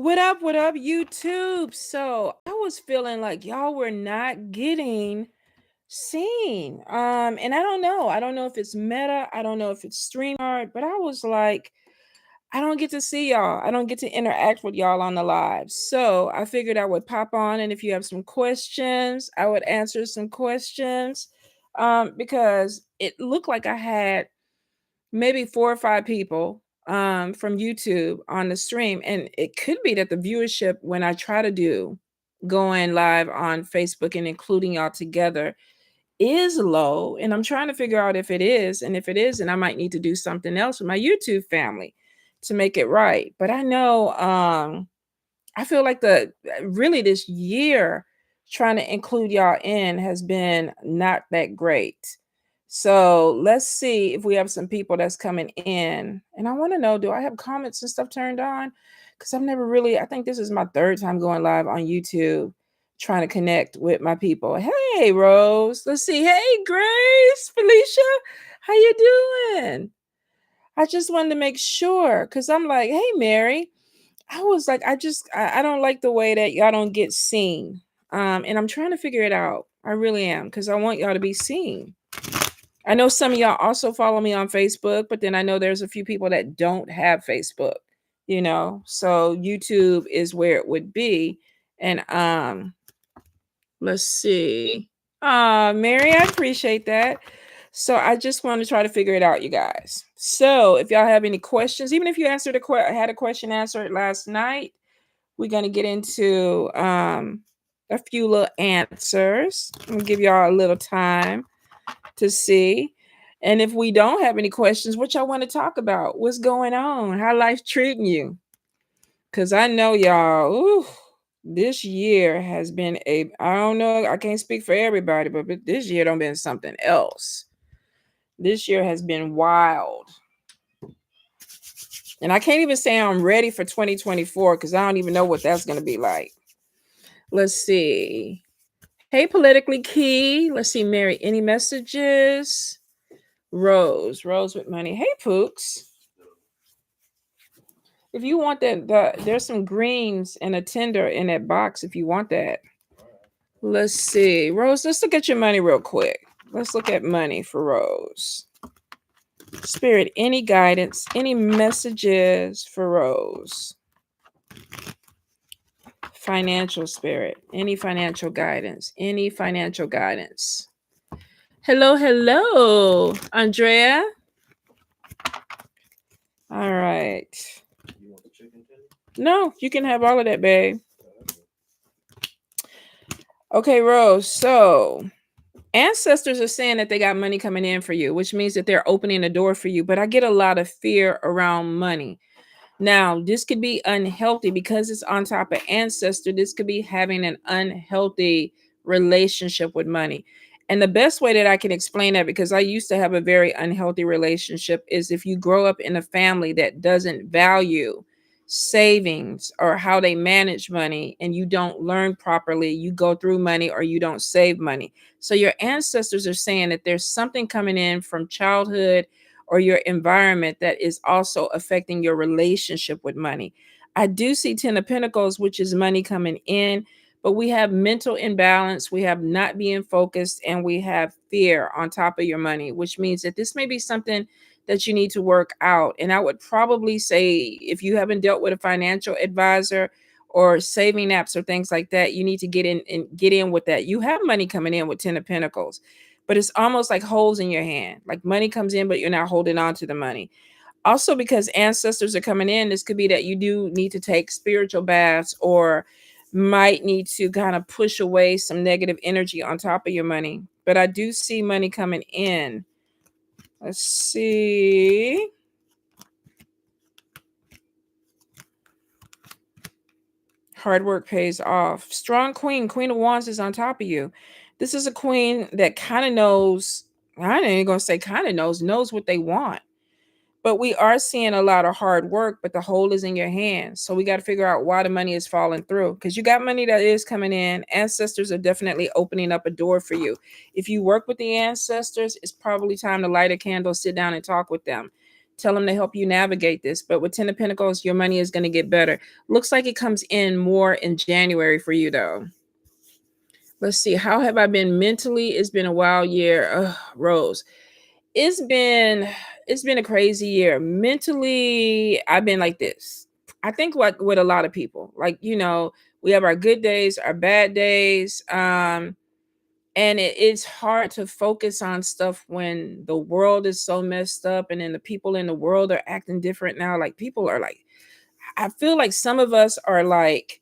What up, YouTube? So I was feeling like y'all were not getting seen. And I don't know. I don't know if it's meta, I don't know if it's StreamYard, but I was like, I don't get to see y'all. I don't get to interact with y'all on the live. So I figured I would pop on, and if you have some questions, I would answer some questions. Because it looked like I had maybe 4 or 5 people from YouTube on the stream, and it could be that the viewership when I try to do going live on Facebook and including y'all together is low, and I'm trying to figure out if it is, and if it is, then I might need to do something else with my YouTube family to make it right. But I know I feel like the really this year trying to include y'all in has been not that great. So let's see if we have some people that's coming in. And I want to know, do I have comments and stuff turned on? Because I've never really, I think this is my third time going live on YouTube trying to connect with my people. Hey, Rose. Let's see. Hey, Grace, Felicia, how you doing? I just wanted to make sure because I'm like, hey, Mary. I was like, I don't like the way that y'all don't get seen. And I'm trying to figure it out. I really am, because I want y'all to be seen. I know some of y'all also follow me on Facebook, but then I know there's a few people that don't have Facebook, so YouTube is where it would be. And let's see. Mary, I appreciate that. So I just want to try to figure it out, you guys. So if y'all have any questions, even if you had a question answered last night, we're going to get into a few little answers. I'm going to give y'all a little time to see. And if we don't have any questions, what y'all want to talk about? What's going on? How life's treating you? Because I know y'all, this year has been I don't know, I can't speak for everybody, but this year don't been something else. This year has been wild. And I can't even say I'm ready for 2024 because I don't even know what that's going to be like. Let's see. Hey, Politically Key. Let's see, Mary. Any messages? Rose with money. Hey, Pooks. If you want that, there's some greens and a tender in that box if you want that. Let's see. Rose, let's look at your money real quick. Let's look at money for Rose. Spirit, any guidance, any messages for Rose? Financial spirit, any financial guidance, Hello, Andrea. All right. You want the chicken tender? No, you can have all of that, babe. Okay, Rose. So ancestors are saying that they got money coming in for you, which means that they're opening a door for you. But I get a lot of fear around money. Now, this could be unhealthy because it's on top of ancestor. This could be having an unhealthy relationship with money. And the best way that I can explain that, because I used to have a very unhealthy relationship, is if you grow up in a family that doesn't value savings or how they manage money and you don't learn properly, you go through money or you don't save money. So your ancestors are saying that there's something coming in from childhood or your environment that is also affecting your relationship with money. I do see 10 of Pentacles, which is money coming in, but we have mental imbalance, we have not being focused, and we have fear on top of your money, which means that this may be something that you need to work out. And I would probably say, if you haven't dealt with a financial advisor or saving apps or things like that, you need to get in with that. You have money coming in with 10 of Pentacles, but it's almost like holes in your hand. Like money comes in, but you're not holding on to the money. Also, because ancestors are coming in, this could be that you do need to take spiritual baths or might need to kind of push away some negative energy on top of your money. But I do see money coming in. Let's see. Hard work pays off. Strong queen. Queen of Wands is on top of you. This is a queen that kind of knows, I ain't going to say kind of knows what they want. But we are seeing a lot of hard work, but the hole is in your hands. So we got to figure out why the money is falling through, because you got money that is coming in. Ancestors are definitely opening up a door for you. If you work with the ancestors, it's probably time to light a candle, sit down and talk with them. Tell them to help you navigate this. But with 10 of Pentacles, your money is going to get better. Looks like it comes in more in January for you, though. Let's see. How have I been mentally? It's been a wild year. Ugh, Rose. It's been a crazy year. Mentally, I've been like this. I think like with a lot of people. Like, we have our good days, our bad days. And it's hard to focus on stuff when the world is so messed up, and then the people in the world are acting different now. Like, people are like, I feel like some of us are like,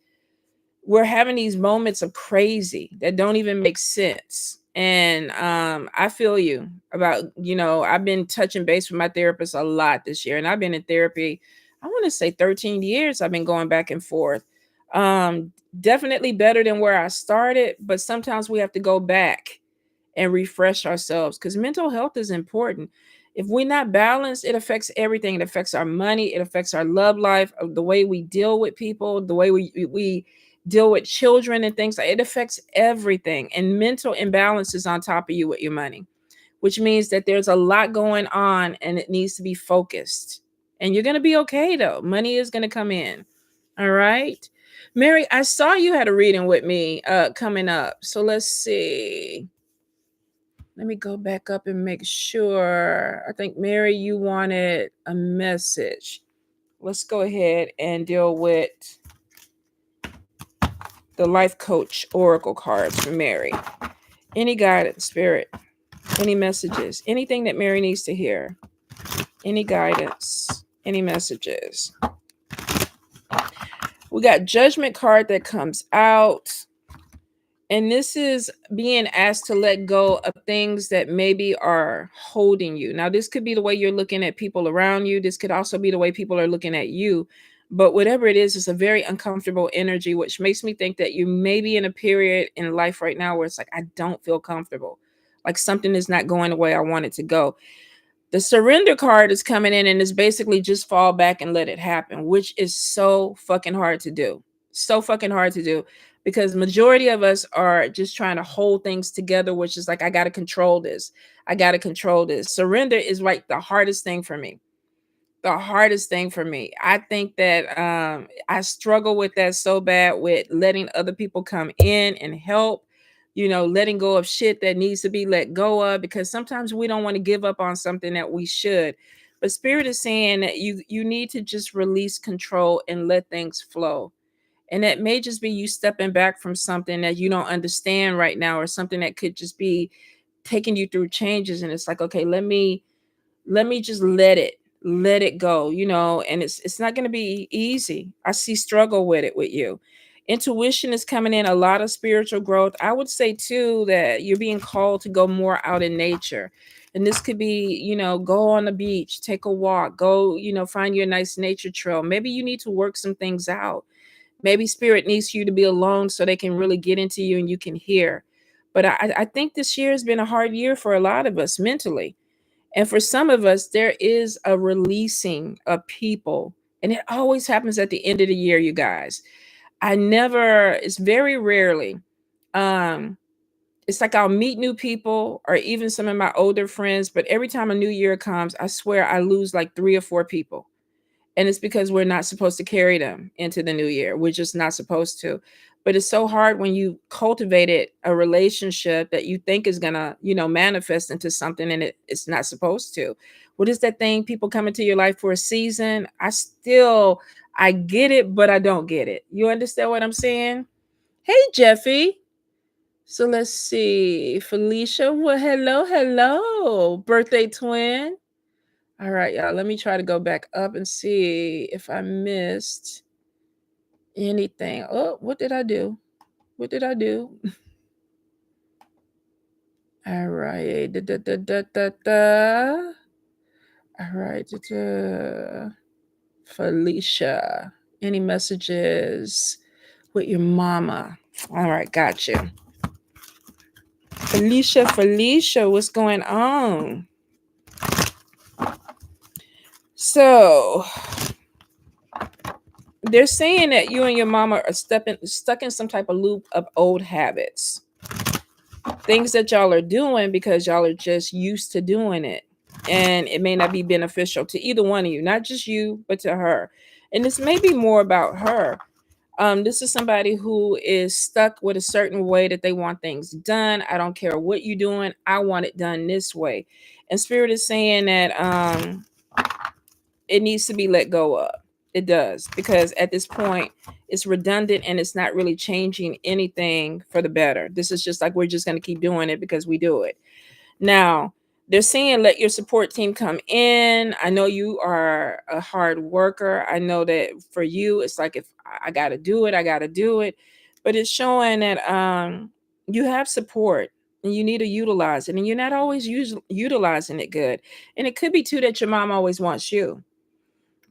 we're having these moments of crazy that don't even make sense. And I feel you about, I've been touching base with my therapist a lot this year, and I've been in therapy, I want to say 13 years. I've been going back and forth. Definitely better than where I started, but sometimes we have to go back and refresh ourselves, because mental health is important. If we're not balanced, it affects everything. It affects our money, it affects our love life, the way we deal with people, the way we deal with children and things. It affects everything. And mental imbalance is on top of you with your money, which means that there's a lot going on and it needs to be focused. And you're going to be okay, though. Money is going to come in. All right. Mary, I saw you had a reading with me coming up. So let's see. Let me go back up and make sure. I think, Mary, you wanted a message. Let's go ahead and deal with the life coach oracle cards for Mary. Any guidance, spirit, any messages, anything that Mary needs to hear, any guidance, any messages. We got judgment card that comes out. And this is being asked to let go of things that maybe are holding you. Now, this could be the way you're looking at people around you. This could also be the way people are looking at you. But whatever it is, it's a very uncomfortable energy, which makes me think that you may be in a period in life right now where it's like, I don't feel comfortable. Like something is not going the way I want it to go. The surrender card is coming in, and it's basically just fall back and let it happen, which is so fucking hard to do. So fucking hard to do, because majority of us are just trying to hold things together, which is like, I got to control this. I got to control this. Surrender is like the hardest thing for me. The hardest thing for me. I think that I struggle with that so bad, with letting other people come in and help, letting go of shit that needs to be let go of, because sometimes we don't want to give up on something that we should. But spirit is saying that you need to just release control and let things flow. And that may just be you stepping back from something that you don't understand right now, or something that could just be taking you through changes. And it's like, okay, let me just let it go, and it's not going to be easy. I see struggle with it with you. Intuition is coming in, a lot of spiritual growth. I would say too that you're being called to go more out in nature. And this could be, go on the beach, take a walk, go, find you a nice nature trail. Maybe you need to work some things out. Maybe spirit needs you to be alone so they can really get into you and you can hear. But I think this year has been a hard year for a lot of us mentally. And for some of us, there is a releasing of people. And it always happens at the end of the year, you guys. It's very rarely. It's like I'll meet new people, or even some of my older friends. But every time a new year comes, I swear I lose like 3 or 4 people. And it's because we're not supposed to carry them into the new year. We're just not supposed to. But it's so hard when you cultivated a relationship that you think is gonna, manifest into something, and it's not supposed to. What is that thing? People come into your life for a season. I get it, but I don't get it. You understand what I'm saying? Hey, Jeffy. So let's see. Felicia. Well, hello. Birthday twin. All right, y'all. Let me try to go back up and see if I missed anything. Oh, what did I do? What did I do? All right. All right. Felicia. Any messages with your mama? All right, got you. Felicia, what's going on? So they're saying that you and your mama are stuck in some type of loop of old habits. Things that y'all are doing because y'all are just used to doing it. and it may not be beneficial to either one of you, not just you, but to her. And this may be more about her. This is somebody who is stuck with a certain way that they want things done. I don't care what you're doing. I want it done this way. And Spirit is saying that it needs to be let go of. It does, because at this point it's redundant and it's not really changing anything for the better. This is just like we're just going to keep doing it because we do it. Now, they're saying let your support team come in. I know you are a hard worker. I know that for you, it's like, if I got to do it, I got to do it. But it's showing that you have support and you need to utilize it. And you're not always utilizing it good. And it could be too that your mom always wants you.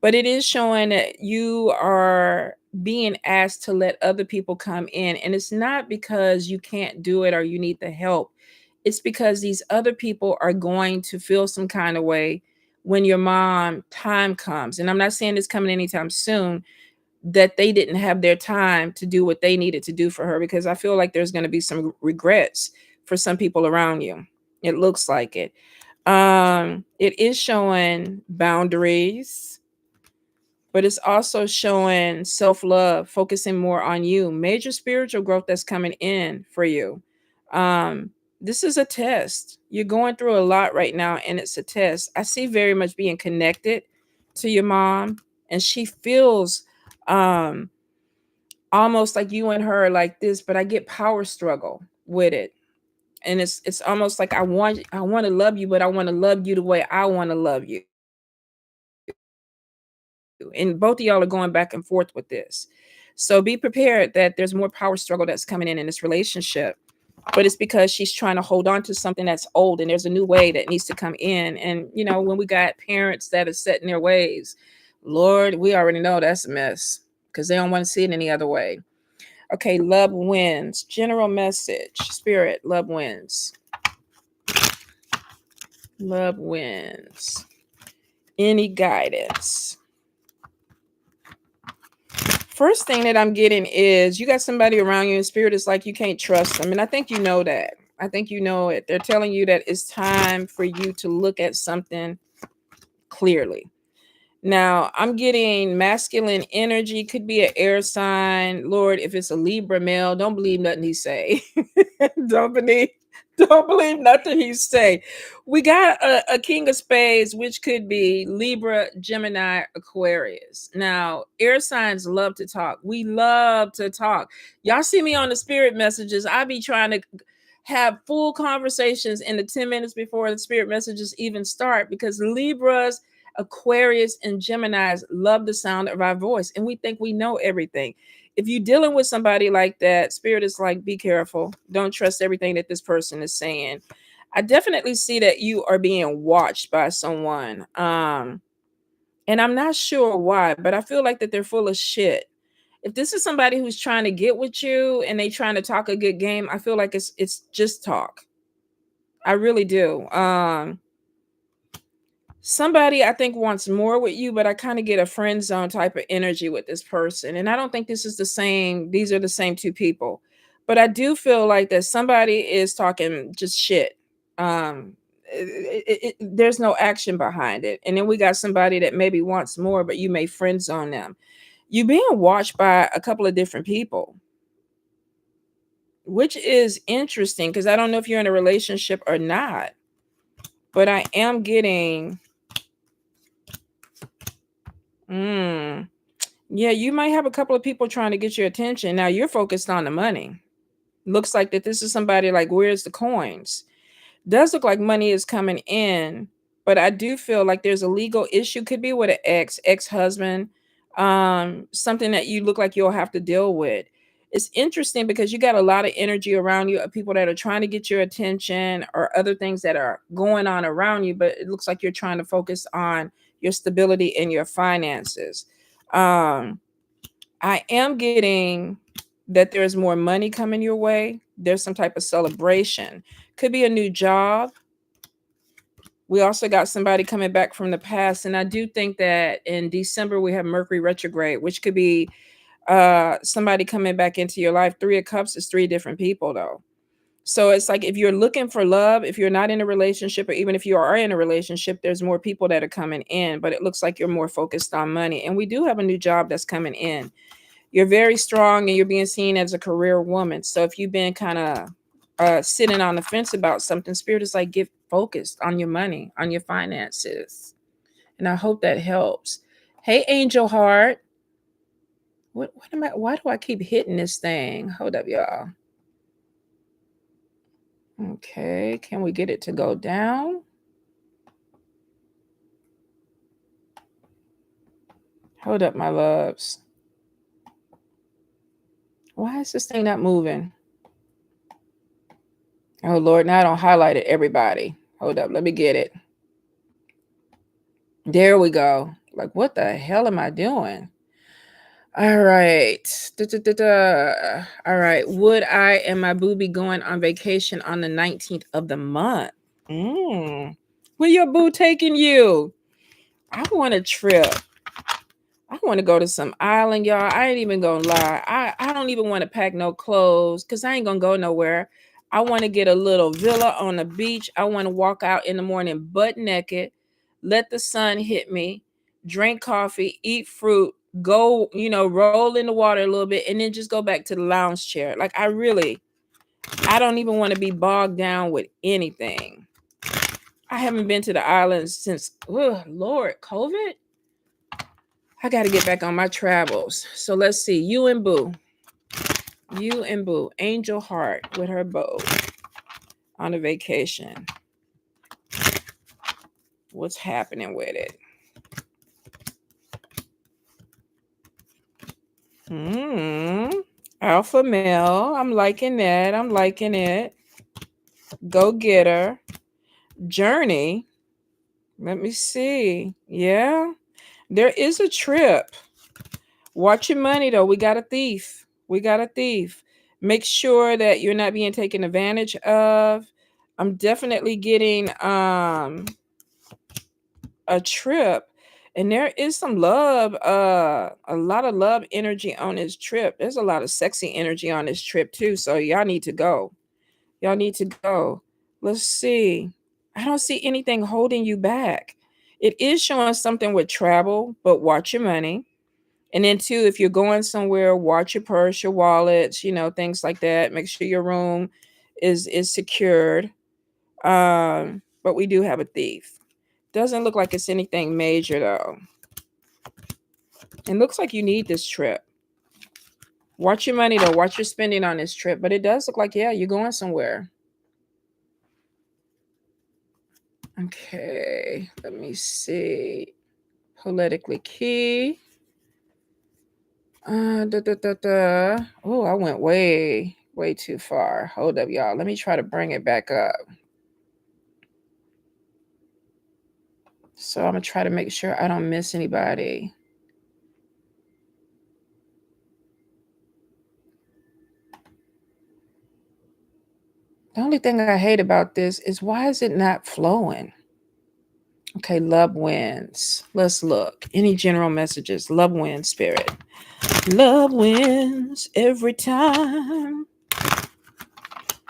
But it is showing that you are being asked to let other people come in. And it's not because you can't do it or you need the help. It's because these other people are going to feel some kind of way when your mom time comes. And I'm not saying it's coming anytime soon, that they didn't have their time to do what they needed to do for her, because I feel like there's going to be some regrets for some people around you. It looks like it. It is showing boundaries, but it's also showing self-love, focusing more on you, major spiritual growth that's coming in for you. um this is a test. You're going through a lot right now, and it's a test. I see very much being connected to your mom, and she feels um almost like you and her like this, but I get power struggle with it. And it's almost like I want to love you, but I want to love you the way I want to love you. And both of y'all are going back and forth with this. So be prepared that there's more power struggle that's coming in this relationship. But it's because she's trying to hold on to something that's old, and there's a new way that needs to come in. And, when we got parents that are set in their ways, Lord, we already know that's a mess because they don't want to see it any other way. Okay, love wins. General message. Spirit, love wins. Love wins. Any guidance? First thing that I'm getting is you got somebody around you in spirit is like you can't trust them. And I think you know that. I think you know it. They're telling you that it's time for you to look at something clearly. Now, I'm getting masculine energy, could be an air sign. Lord, if it's a Libra male, don't believe nothing he say. don't believe don't believe nothing he say. We got a king of spades, which could be Libra, Gemini, Aquarius. Now, air signs love to talk. We love to talk. Y'all see me on the spirit messages. I be trying to have full conversations in the 10 minutes before the spirit messages even start, because Libras, Aquarius, and Geminis love the sound of our voice, and we think we know everything. If you're dealing with somebody like that, spirit is like, be careful. Don't trust everything that this person is saying. I definitely see that you are being watched by someone. And I'm not sure why, but I feel like that they're full of shit. If this is somebody who's trying to get with you and they trying to talk a good game, I feel like it's just talk. I really do. Somebody I think wants more with you, but I kind of get a friend zone type of energy with this person. And I don't think these are the same two people. But I do feel like that somebody is talking just shit. Um there's no action behind it. And then we got somebody that maybe wants more, but you may friend zone them. You're being watched by a couple of different people, which is interesting because I don't know if you're in a relationship or not. But I am getting yeah, you might have a couple of people trying to get your attention. Now you're focused on the money. Looks like that this is somebody like, where's the coins? Does look like money is coming in, but I do feel like there's a legal issue. Could be with an ex-husband, something that you look like you'll have to deal with. It's interesting because you got a lot of energy around you of people that are trying to get your attention or other things that are going on around you, but it looks like you're trying to focus on your stability and your finances. Um, I am getting that there's more money coming your way. There's some type of celebration. Could be a new job. We also got somebody coming back from the past. And I do think that in December we have Mercury retrograde, which could be somebody coming back into your life. 3 of Cups is 3 different people though. So it's like if you're looking for love, if you're not in a relationship, or even if you are in a relationship, there's more people that are coming in, but it looks like you're more focused on money. And we do have a new job that's coming in. You're very strong and you're being seen as a career woman. So if you've been kind of sitting on the fence about something, Spirit is like, get focused on your money, on your finances. And I hope that helps. Hey, Angel Heart. What am I? Why do I keep hitting this thing? Hold up, y'all. Okay, can we get it to go down? Hold up, my loves. Why is this thing not moving? Oh, Lord, now I don't highlight it, everybody. Hold up, let me get it. There we go. Like, what the hell am I doing? All right. All right. Would I and my boo be going on vacation on the 19th of the month? Where your boo taking you? I want a trip. I want to go to some island, y'all. I ain't even gonna lie. I don't even want to pack no clothes because I ain't gonna go nowhere. I want to get a little villa on the beach. I want to walk out in the morning butt naked, let the sun hit me, drink coffee, eat fruit, go, roll in the water a little bit, and then just go back to the lounge chair. Like I don't even want to be bogged down with anything. I haven't been to the islands since, oh Lord, COVID. I got to get back on my travels. So let's see. You and Boo. Angel Heart with her bow on a vacation. What's happening with it? Alpha male. I'm liking that. I'm liking it. Go getter. Journey. Let me see. Yeah. There is a trip. Watch your money though. We got a thief. Make sure that you're not being taken advantage of. I'm definitely getting a trip, and there is some love, a lot of love energy on this trip. There's a lot of sexy energy on this trip too. So y'all need to go. Let's see. I don't see anything holding you back. It is showing something with travel, but watch your money. And then too, if you're going somewhere, watch your purse, your wallets, things like that. Make sure your room is secured. But we do have a thief. Doesn't look like it's anything major though. It looks like you need this trip. Watch your money though. Watch your spending on this trip. But it does look like, yeah, you're going somewhere. Okay, let me see. Politically key. Oh, I went way too far. Hold up, y'all. Let me try to bring it back up. So I'm gonna try to make sure I don't miss anybody. The only thing I hate about this is why is it not flowing? Okay, love wins. Let's look. Any general messages? Love wins, spirit. Love wins every time.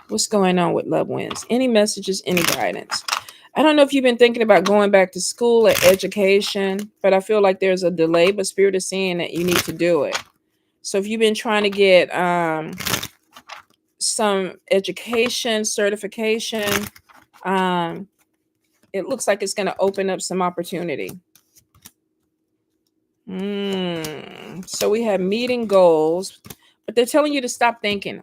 What's going on with love wins? Any messages, any guidance? I don't know if you've been thinking about going back to school or education, but I feel like there's a delay, but spirit is saying that you need to do it. So if you've been trying to get some education, certification, it looks like it's going to open up some opportunity. So we have meeting goals, but they're telling you to stop thinking,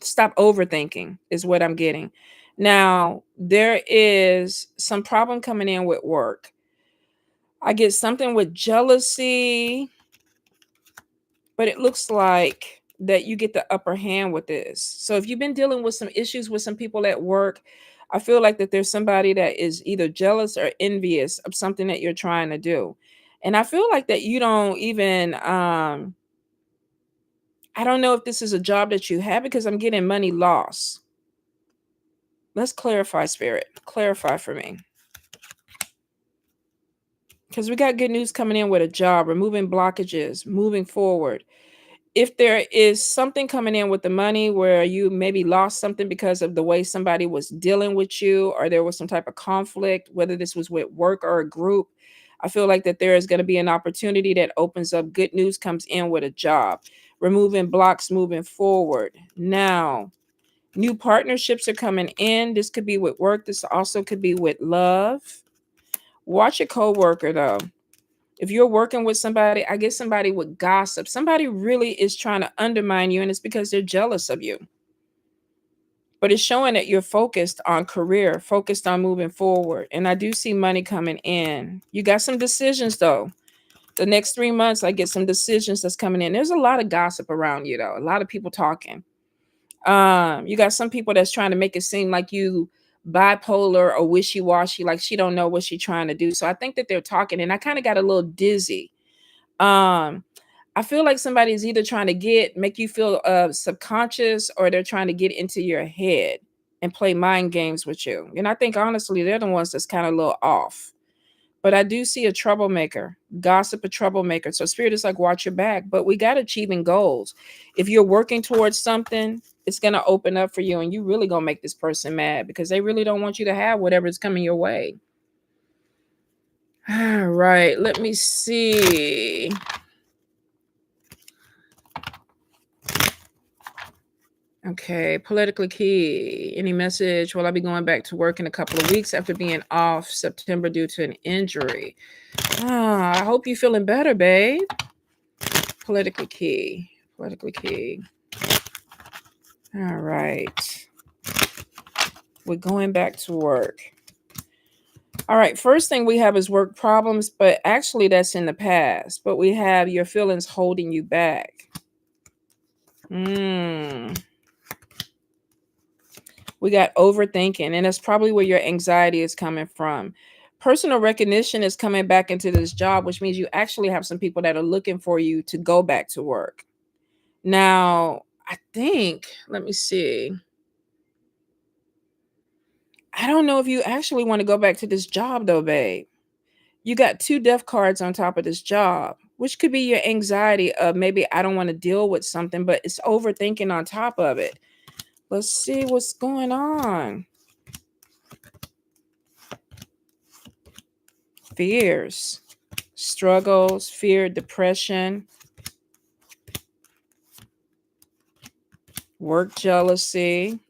stop overthinking is what I'm getting. Now, there is some problem coming in with work. I get something with jealousy, but it looks like that you get the upper hand with this. So if you've been dealing with some issues with some people at work, I feel like that there's somebody that is either jealous or envious of something that you're trying to do. And I feel like that you don't even I don't know if this is a job that you have because I'm getting money loss. Let's clarify, spirit. Clarify for me. Because we got good news coming in with a job, removing blockages, moving forward. If there is something coming in with the money where you maybe lost something because of the way somebody was dealing with you, or there was some type of conflict, whether this was with work or a group, I feel like that there is going to be an opportunity that opens up. Good news comes in with a job, removing blocks, moving forward. Now, new partnerships are coming in. This could be with work. This also could be with love. Watch a coworker though. If you're working with somebody, I get somebody with gossip. Somebody really is trying to undermine you, and it's because they're jealous of you. But it's showing that you're focused on career, focused on moving forward. And I do see money coming in. You got some decisions though. The next 3 months, I get some decisions that's coming in. There's a lot of gossip around you though. A lot of people talking. You got some people that's trying to make it seem like you bipolar or wishy-washy, like she don't know what she's trying to do. So I think that they're talking, and I kind of got a little dizzy. um I feel like somebody's either trying to make you feel subconscious, or they're trying to get into your head and play mind games with you. And I think honestly they're the ones that's kind of a little off. But I do see a troublemaker, gossip, a troublemaker. So spirit is like, watch your back. But we got achieving goals. If you're working towards something, it's gonna open up for you, and you really gonna make this person mad because they really don't want you to have whatever is coming your way. All right, let me see. Okay, politically key. Any message? Will I be going back to work in a couple of weeks after being off September due to an injury? I hope you're feeling better, babe. Politically key. Politically key. All right. We're going back to work. All right. First thing we have is work problems, but actually that's in the past. But we have your feelings holding you back. We got overthinking, and that's probably where your anxiety is coming from. Personal recognition is coming back into this job, which means you actually have some people that are looking for you to go back to work. Now, I think, let me see. I don't know if you actually want to go back to this job though, babe. You got 2 death cards on top of this job, which could be your anxiety of maybe I don't want to deal with something, but it's overthinking on top of it. Let's see what's going on. Fears, struggles, fear, depression, work jealousy.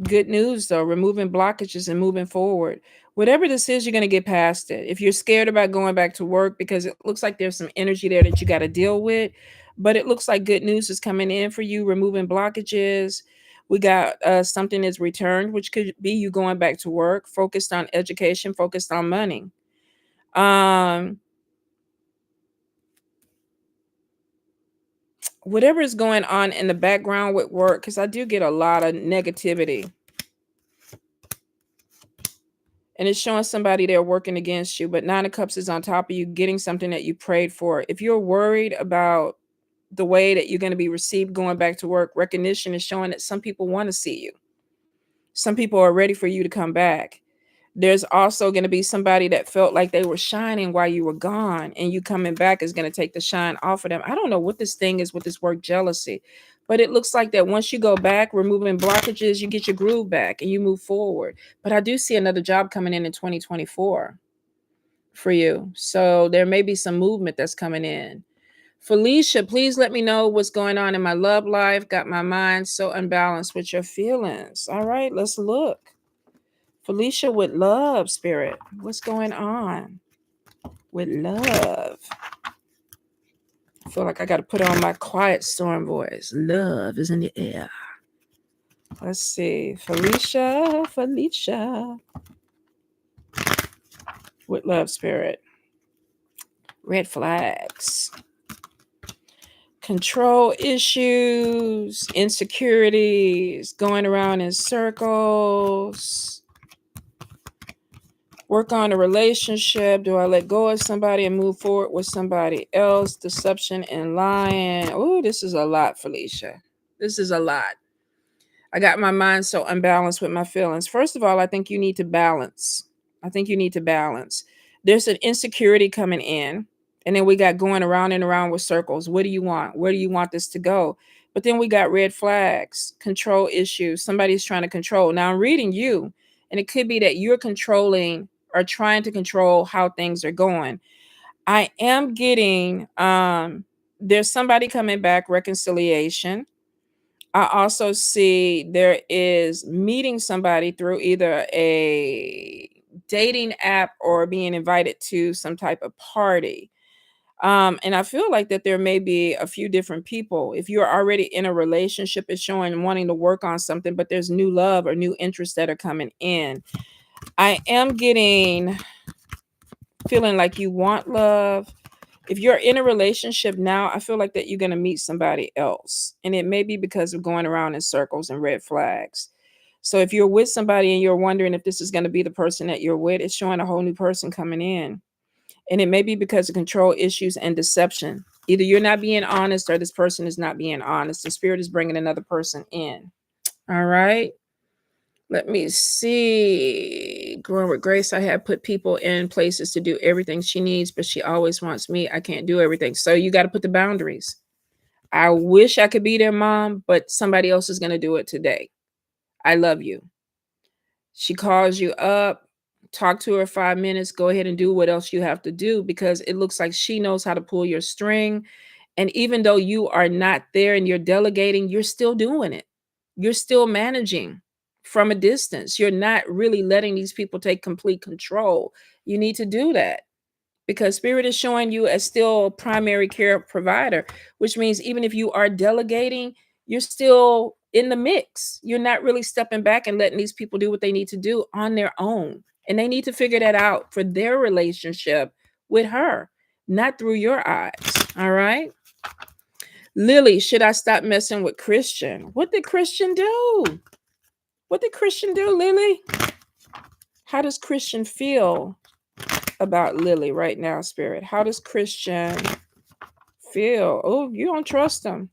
Good news though, removing blockages and moving forward. Whatever this is, you're going to get past it. If you're scared about going back to work because it looks like there's some energy there that you got to deal with, but it looks like good news is coming in for you, removing blockages. We got something is returned, which could be you going back to work, focused on education, focused on money. Whatever is going on in the background with work, because I do get a lot of negativity. And it's showing somebody there working against you, but 9 of Cups is on top of you, getting something that you prayed for. If you're worried about the way that you're going to be received going back to work, recognition is showing that some people want to see you. Some people are ready for you to come back. There's also going to be somebody that felt like they were shining while you were gone, and you coming back is going to take the shine off of them. I don't know what this thing is with this work jealousy, but it looks like that once you go back, removing blockages, you get your groove back and you move forward. But I do see another job coming in 2024 for you. So there may be some movement that's coming in. Felicia, please let me know what's going on in my love life. Got my mind so unbalanced with your feelings. All right, let's look. Felicia with love, spirit. What's going on with love? I feel like I got to put on my quiet storm voice. Love is in the air. Let's see. Felicia with love, spirit. Red flags. Control issues, insecurities, going around in circles. Work on a relationship. Do I let go of somebody and move forward with somebody else? Deception and lying. Oh, this is a lot, Felicia. This is a lot. I got my mind so unbalanced with my feelings. First of all, I think you need to balance. There's an insecurity coming in. And then we got going around and around with circles. What do you want? Where do you want this to go? But then we got red flags, control issues. Somebody's trying to control. Now I'm reading you, and it could be that you're controlling or trying to control how things are going. I am getting there's somebody coming back, reconciliation. I also see there is meeting somebody through either a dating app or being invited to some type of party. And I feel like that there may be a few different people. If you're already in a relationship, it's showing wanting to work on something, but there's new love or new interests that are coming in. I am getting feeling like you want love. If you're in a relationship now, I feel like that you're going to meet somebody else. And it may be because of going around in circles and red flags. So if you're with somebody and you're wondering if this is going to be the person that you're with, it's showing a whole new person coming in. And it may be because of control issues and deception. Either you're not being honest or this person is not being honest. The spirit is bringing another person in. All right. Let me see. Growing with grace, I have put people in places to do everything she needs, but she always wants me. I can't do everything. So you got to put the boundaries. I wish I could be their mom, but somebody else is going to do it today. I love you. She calls you up, talk to her 5 minutes, go ahead and do what else you have to do because it looks like she knows how to pull your string. And even though you are not there and you're delegating, you're still doing it. You're still managing from a distance. You're not really letting these people take complete control. You need to do that because spirit is showing you as still primary care provider, which means even if you are delegating, you're still in the mix. You're not really stepping back and letting these people do what they need to do on their own. And they need to figure that out for their relationship with her, not through your eyes. All right. Lily, should I stop messing with Christian? What did Christian do? What did Christian do, Lily? How does Christian feel about Lily right now, Spirit? How does Christian feel? Oh, you don't trust him.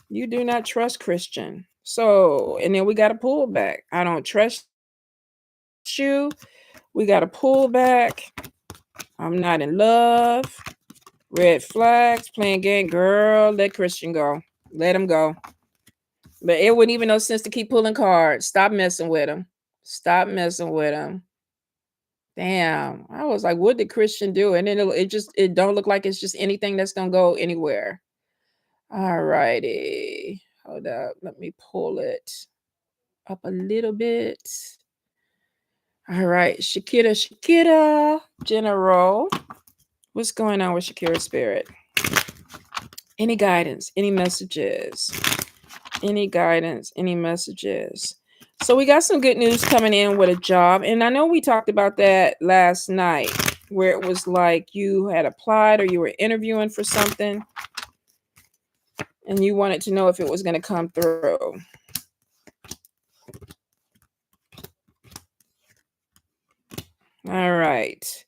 You do not trust Christian. So, and then we got to pull back. I don't trust you. We got to pull back. I'm not in love. Red flags, playing game. Girl, let Christian go. Let him go. But it wouldn't even no sense to keep pulling cards. Stop messing with him. Stop messing with him. Damn. I was like, what did Christian do? And then it don't look like it's just anything that's gonna go anywhere. All righty. Hold up. Let me pull it up a little bit. All right. Shakira. General. What's going on with Shakira Spirit? Any guidance? Any messages? Any guidance? Any messages? So we got some good news coming in with a job. And I know we talked about that last night where it was like you had applied or you were interviewing for something and you wanted to know if it was going to come through. All right.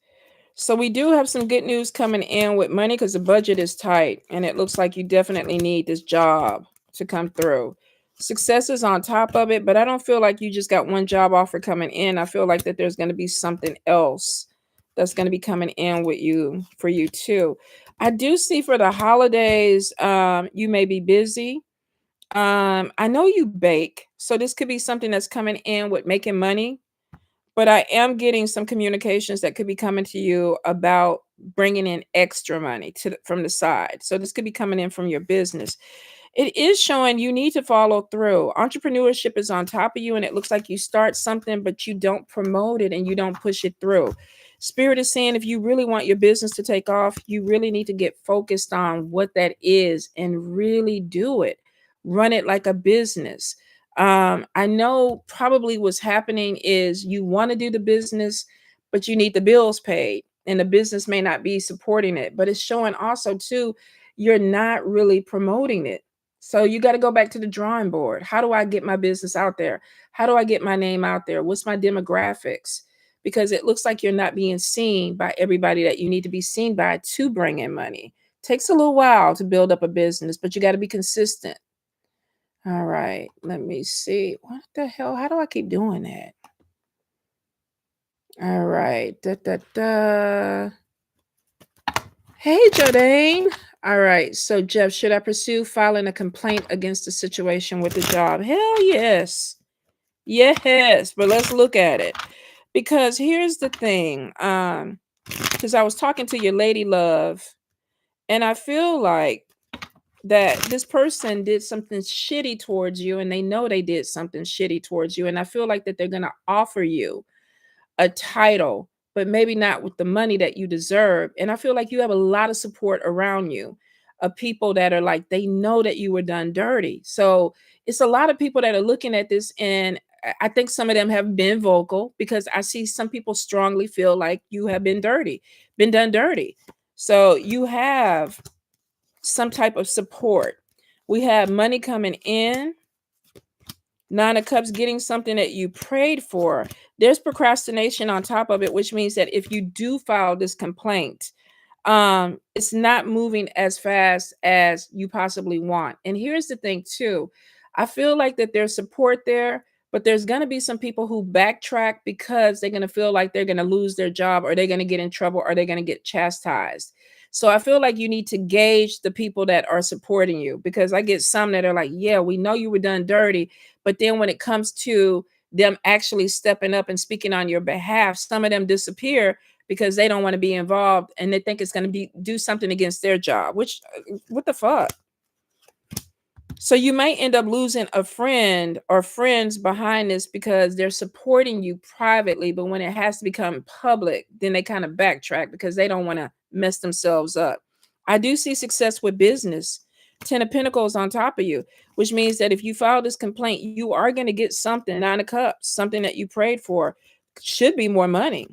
So we do have some good news coming in with money because the budget is tight and it looks like you definitely need this job to come through. Success is on top of it, but I don't feel like you just got one job offer coming in. I feel like that there's going to be something else that's going to be coming in with you for you too. I do see for the holidays, you may be busy. I know you bake, so this could be something that's coming in with making money, but I am getting some communications that could be coming to you about bringing in extra money from the side. So this could be coming in from your business. It is showing you need to follow through. Entrepreneurship is on top of you, and it looks like you start something, but you don't promote it and you don't push it through. Spirit is saying if you really want your business to take off, you really need to get focused on what that is and really do it. Run it like a business. I know probably what's happening is you want to do the business, but you need the bills paid, and the business may not be supporting it. But it's showing also too, you're not really promoting it. So you got to go back to the drawing board. How do I get my business out there? How do I get my name out there? What's my demographics? Because it looks like you're not being seen by everybody that you need to be seen by to bring in money. Takes a little while to build up a business, but you got to be consistent. All right, let me see. What the hell? How do I keep doing that? All right. Hey, Jodane. All right. So, Jeff, should I pursue filing a complaint against the situation with the job? Hell yes. Yes. But let's look at it. Because here's the thing. Because I was talking to your lady love, and I feel like that this person did something shitty towards you, and they know they did something shitty towards you. And I feel like that they're gonna offer you a title, but maybe not with the money that you deserve. And I feel like you have a lot of support around you of people that are like, they know that you were done dirty. So it's a lot of people that are looking at this. And I think some of them have been vocal because I see some people strongly feel like you have been dirty, been done dirty. So you have some type of support. We have money coming in. Nine of Cups, getting something that you prayed for. There's procrastination on top of it, which means that if you do file this complaint, it's not moving as fast as you possibly want. And here's the thing too. I feel like that there's support there, but there's going to be some people who backtrack because they're going to feel like they're going to lose their job, or they're going to get in trouble, or they're going to get chastised. So I feel like you need to gauge the people that are supporting you, because I get some that are like, yeah, we know you were done dirty. But then when it comes to them actually stepping up and speaking on your behalf, some of them disappear because they don't want to be involved, and they think it's going to be do something against their job, which what the fuck. So you might end up losing a friend or friends behind this because they're supporting you privately, but when it has to become public, then they kind of backtrack because they don't want to mess themselves up. I do see success with business. 10 of Pentacles on top of you, which means that if you file this complaint, you are going to get something. 9 of Cups, something that you prayed for. Should be more money.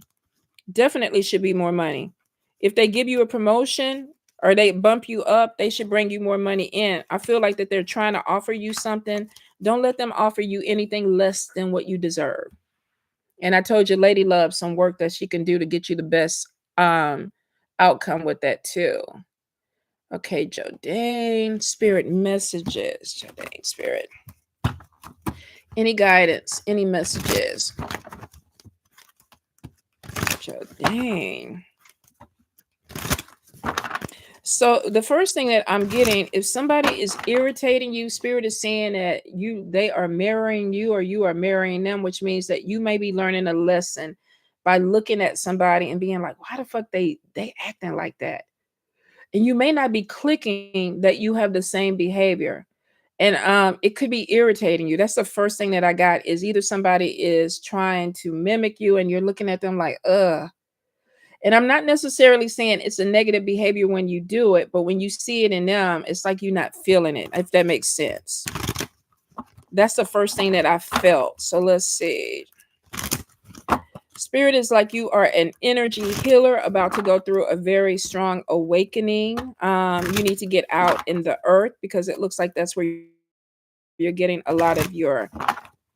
Definitely should be more money. If they give you a promotion or they bump you up, they should bring you more money in. I feel like that they're trying to offer you something. Don't let them offer you anything less than what you deserve. And I told you, Lady Love, some work that she can do to get you the best outcome with that too. Okay, Jodane, spirit messages. Jodane, spirit. Any guidance, any messages? Jodane. So the first thing that I'm getting, if somebody is irritating you, spirit is saying that they are marrying you or you are marrying them, which means that you may be learning a lesson by looking at somebody and being like, why the fuck they acting like that? And you may not be clicking that you have the same behavior. And it could be irritating you. That's the first thing that I got, is either somebody is trying to mimic you and you're looking at them like, ugh. And I'm not necessarily saying it's a negative behavior when you do it, but when you see it in them, it's like you're not feeling it, if that makes sense. That's the first thing that I felt. So let's see. Spirit is like you are an energy healer about to go through a very strong awakening. You need to get out in the earth because it looks like that's where you're getting a lot of your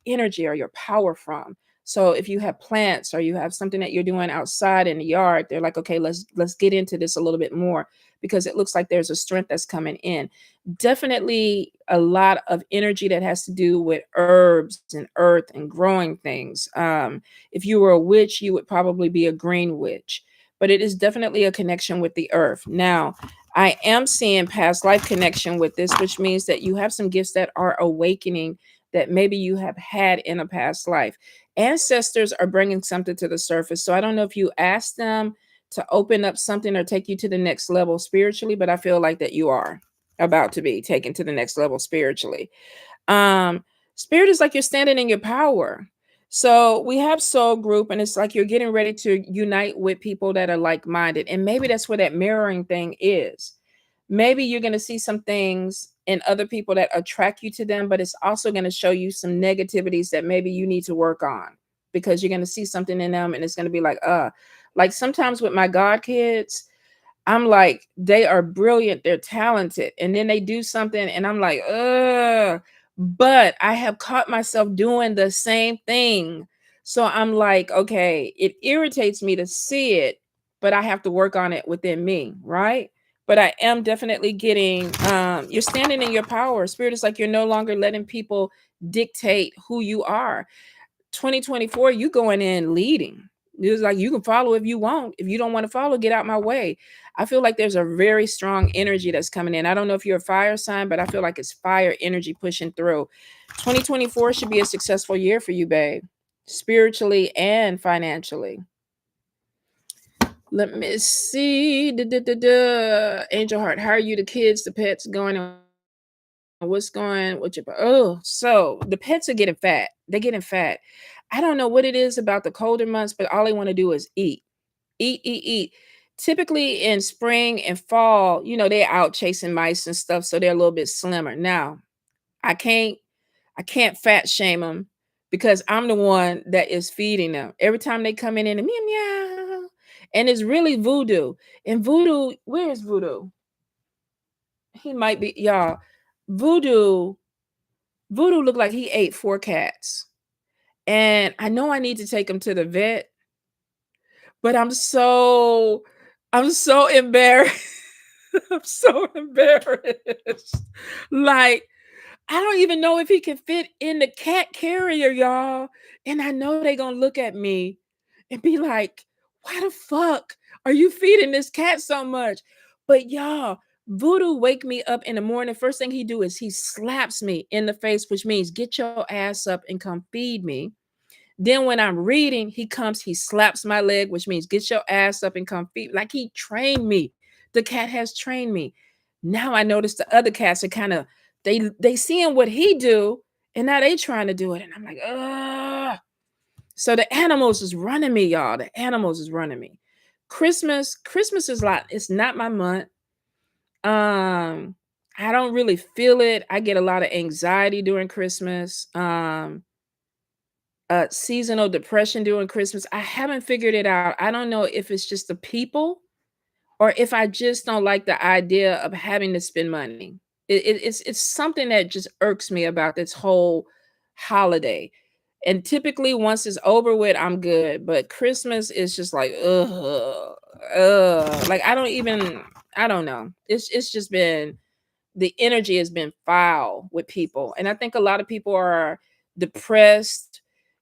energy or your power from. So if you have plants or you have something that you're doing outside in the yard, they're like, okay, let's get into this a little bit more, because it looks like there's a strength that's coming in. Definitely a lot of energy that has to do with herbs and earth and growing things. If you were a witch, you would probably be a green witch, but it is definitely a connection with the earth. Now, I am seeing past life connection with this, which means that you have some gifts that are awakening that maybe you have had in a past life. Ancestors are bringing something to the surface. So I don't know if you asked them to open up something or take you to the next level spiritually, but I feel like that you are about to be taken to the next level spiritually. Um, Spirit is like you're standing in your power. So we have soul group, and it's like you're getting ready to unite with people that are like-minded. And maybe that's where that mirroring thing is. Maybe you're going to see some things in other people that attract you to them, but it's also going to show you some negativities that maybe you need to work on, because you're going to see something in them and it's going to be like sometimes with my god kids, I'm like, they are brilliant, they're talented, and then they do something and I'm like, but I have caught myself doing the same thing. So I'm like, okay, it irritates me to see it, but I have to work on it within me, right? But I am definitely getting you're standing in your power. Spirit is like you're no longer letting people dictate who you are. 2024, you going in leading. It was like, you can follow if you want. If you don't want to follow, get out my way. I feel like there's a very strong energy that's coming in. I don't know if you're a fire sign, but I feel like it's fire energy pushing through. 2024 should be a successful year for you, babe, spiritually and financially. Let me see. Angel Heart, how are you, the kids, the pets going on? What's going with your so the pets are getting fat. They're getting fat. I don't know what it is about the colder months, but all they want to do is eat. Eat, eat, eat. Typically in spring and fall, they're out chasing mice and stuff, so they're a little bit slimmer. Now, I can't I can't fat shame them because I'm the one that is feeding them. Every time they come in and meow meow. And it's really Voodoo. And Voodoo, where is Voodoo? He might be, y'all. Voodoo, Voodoo looked like he ate 4 cats. And I know I need to take him to the vet, but I'm so embarrassed. I'm so embarrassed. Like, I don't even know if he can fit in the cat carrier, y'all. And I know they're gonna look at me and be like, why the fuck are you feeding this cat so much? But y'all, Voodoo wake me up in the morning. First thing he do is he slaps me in the face, which means get your ass up and come feed me. Then when I'm reading, he slaps my leg, which means get your ass up and come feed. Like he trained me. The cat has trained me. Now I notice the other cats are kind of they seeing what he do, and now they trying to do it. And I'm like, ugh. So the animals is running me, y'all. The animals is running me. Christmas is like, it's not my month. I don't really feel it. I get a lot of anxiety during Christmas. Seasonal depression during Christmas. I haven't figured it out. I don't know if it's just the people or if I just don't like the idea of having to spend money. It's something that just irks me about this whole holiday. And typically, once it's over with, I'm good. But Christmas is just like, like I don't know. It's just been the energy has been foul with people. And I think a lot of people are depressed,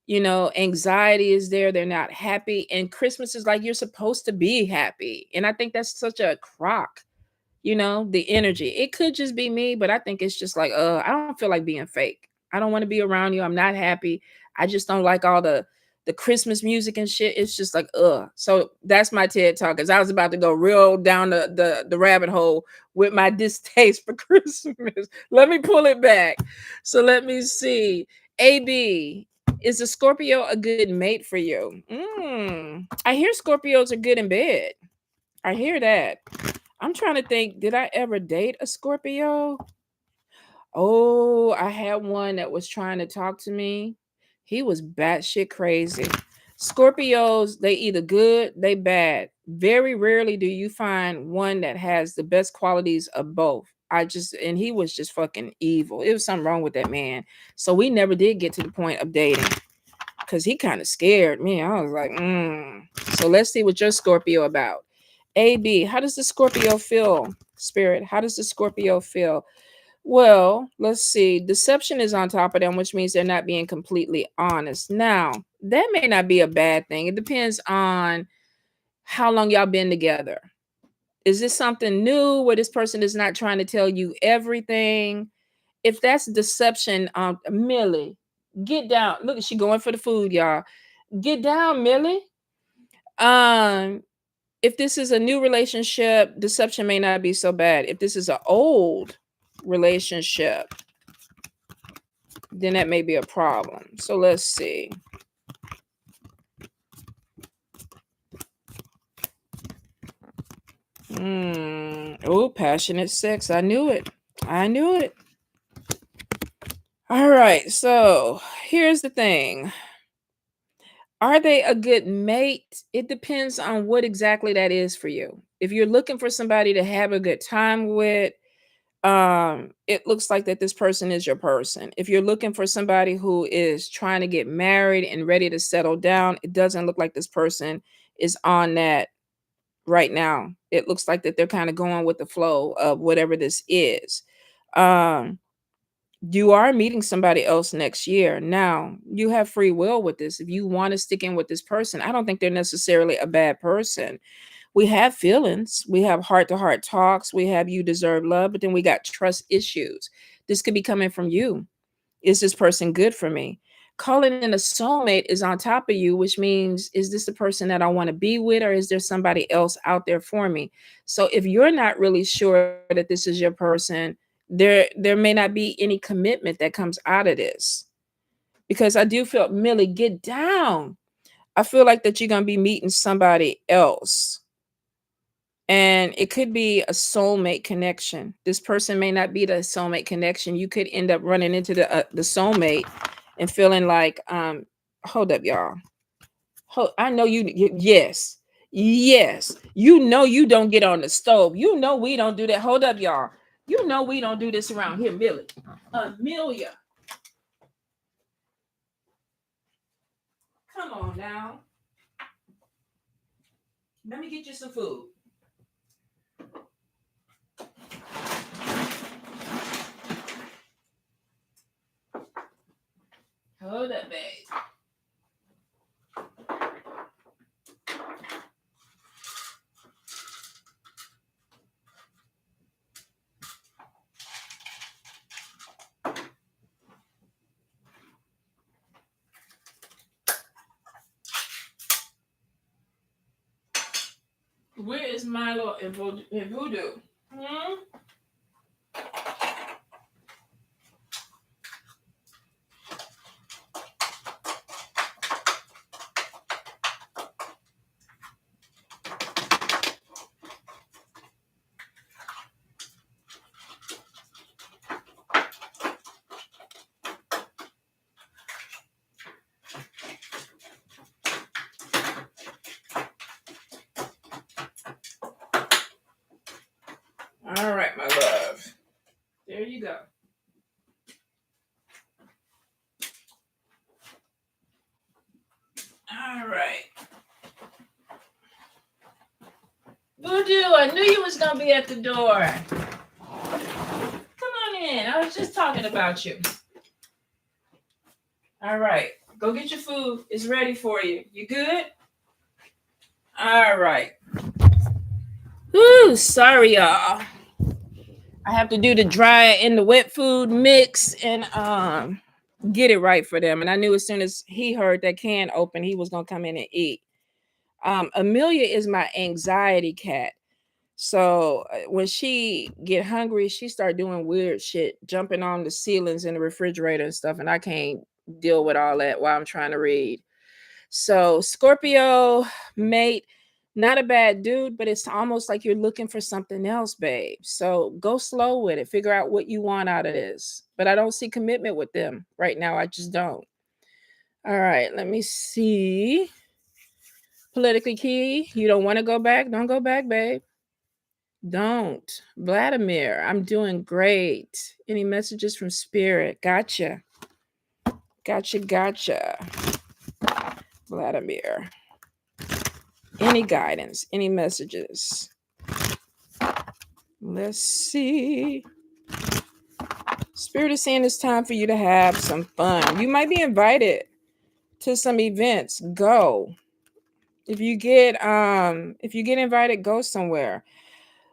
anxiety is there, they're not happy. And Christmas is like you're supposed to be happy. And I think that's such a crock, the energy. It could just be me, but I think it's just like, I don't feel like being fake. I don't want to be around you. I'm not happy. I just don't like all the Christmas music and shit. It's just like, So that's my TED talk. Cause I was about to go real down the rabbit hole with my distaste for Christmas. Let me pull it back. So let me see. AB, is a Scorpio a good mate for you? I hear Scorpios are good in bed. I hear that. I'm trying to think, did I ever date a Scorpio? Oh, I had one that was trying to talk to me. He was batshit crazy. Scorpios, they either good, they bad. Very rarely do you find one that has the best qualities of both. And he was just fucking evil. It was something wrong with that man. So we never did get to the point of dating because he kind of scared me. I was like, So let's see what your Scorpio about. AB, how does the Scorpio feel? Spirit, how does the Scorpio feel? Well, let's see. Deception is on top of them, which means they're not being completely honest. Now, that may not be a bad thing. It depends on how long y'all been together. Is this something new where this person is not trying to tell you everything? If that's deception, Millie, get down. Look, she going for the food, y'all. Get down, Millie. If this is a new relationship, deception may not be so bad. If this is an old relationship, then that may be a problem. So let's see. Oh, passionate sex. I knew it. I knew it. All right. So here's the thing. Are they a good mate? It depends on what exactly that is for you. If you're looking for somebody to have a good time with, it looks like that this person is your person. If you're looking for somebody who is trying to get married and ready to settle down, it doesn't look like this person is on that right now. It looks like that they're kind of going with the flow of whatever this is. Um You are meeting somebody else next year. Now, you have free will with this. If you want to stick in with this person, I don't think they're necessarily a bad person. We have feelings, we have heart to heart talks, we have you deserve love, but then we got trust issues. This could be coming from you. Is this person good for me? Calling in a soulmate is on top of you, which means, is this the person that I want to be with, or is there somebody else out there for me? So if you're not really sure that this is your person, there may not be any commitment that comes out of this. Because I do feel, Millie, get down. I feel like that you're gonna be meeting somebody else. And it could be a soulmate connection. This person may not be the soulmate connection. You could end up running into the soulmate and feeling like, hold up, y'all. I know yes. Yes. You know you don't get on the stove. You know we don't do that. Hold up, y'all. You know we don't do this around here, Millie. Amelia. Come on now. Let me get you some food. Hold up, babe. Where is Milo and Voodoo? Hmm? All right, my love. There you go. All right. Voodoo, I knew you was gonna be at the door. Come on in. I was just talking about you. All right. Go get your food. It's ready for you. You good? All right. Whoo, sorry, y'all. I have to do the dry and the wet food mix and get it right for them. And I knew as soon as he heard that can open, he was gonna come in and eat. Amelia is my anxiety cat. So when she get hungry, she start doing weird shit, jumping on the ceilings in the refrigerator and stuff, and I can't deal with all that while I'm trying to read. So Scorpio mate, not a bad dude, but it's almost like you're looking for something else, babe. So go slow with it. Figure out what you want out of this. But I don't see commitment with them right now. I just don't. All right, let me see. Politically key. You don't want to go back? Don't go back, babe. Don't. Vladimir, I'm doing great. Any messages from spirit? Gotcha. Gotcha. Vladimir. Any guidance? Any messages? Let's see. Spirit is saying it's time for you to have some fun. You might be invited to some events. Go. If you get invited, go somewhere.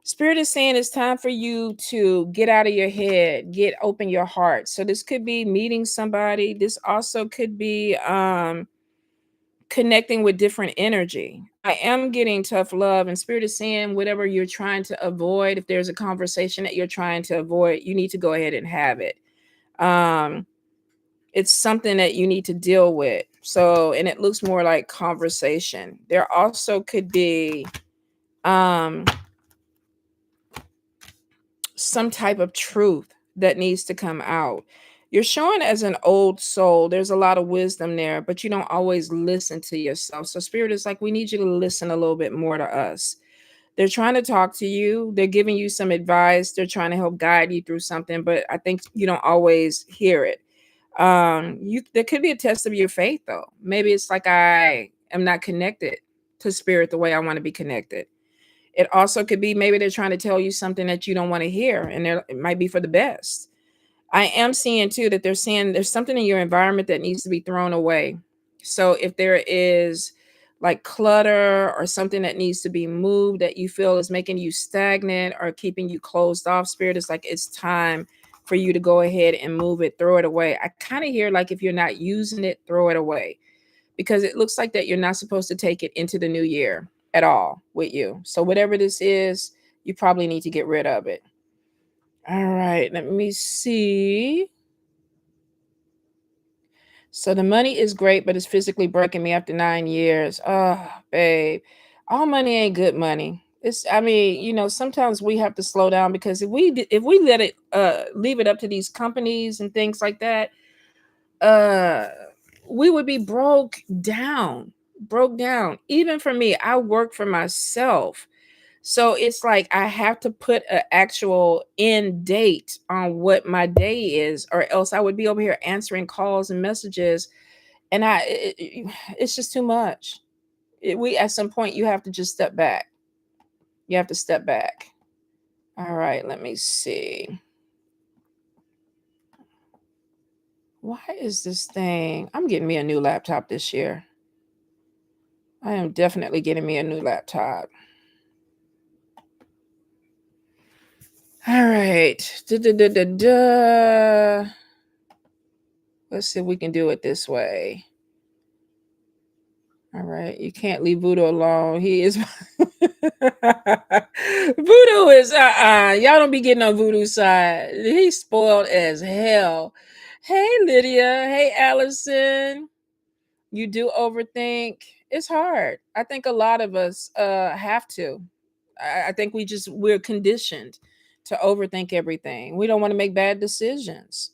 Spirit is saying it's time for you to get out of your head, open your heart. So this could be meeting somebody. This also could be connecting with different energy. I am getting tough love, and spirit is saying whatever you're trying to avoid, if there's a conversation that you're trying to avoid, you need to go ahead and have it. It's something that you need to deal with. So, and it looks more like conversation. There also could be some type of truth that needs to come out. You're showing as an old soul. There's a lot of wisdom there, but you don't always listen to yourself. So spirit is like, we need you to listen a little bit more to us. They're trying to talk to you. They're giving you some advice. They're trying to help guide you through something, but I think you don't always hear it. There could be a test of your faith though. Maybe it's like, I am not connected to spirit the way I want to be connected. It also could be maybe they're trying to tell you something that you don't want to hear, and it might be for the best. I am seeing too that they're saying there's something in your environment that needs to be thrown away. So if there is like clutter or something that needs to be moved that you feel is making you stagnant or keeping you closed off, spirit is like it's time for you to go ahead and move it, throw it away. I kind of hear like if you're not using it, throw it away, because it looks like that you're not supposed to take it into the new year at all with you. So whatever this is, you probably need to get rid of it. All right, let me see. So the money is great, but it's physically breaking me after 9 years. Oh, babe, all money ain't good money. It's, I mean, sometimes we have to slow down, because if we let it leave it up to these companies and things like that, uh, we would be broke down. Even for me, I work for myself. So it's like I have to put an actual end date on what my day is, or else I would be over here answering calls and messages, and it's just too much. We at some point you have to just step back. You have to step back. All right, let me see. Why is this thing? I'm getting me a new laptop this year. I am definitely getting me a new laptop. All right. Let's see if we can do it this way. All right. You can't leave Voodoo alone. He is Voodoo is y'all don't be getting on Voodoo's side. He's spoiled as hell. Hey Lydia. Hey Allison. You do overthink. It's hard. I think a lot of us have to. I think we're conditioned to overthink everything. We don't want to make bad decisions.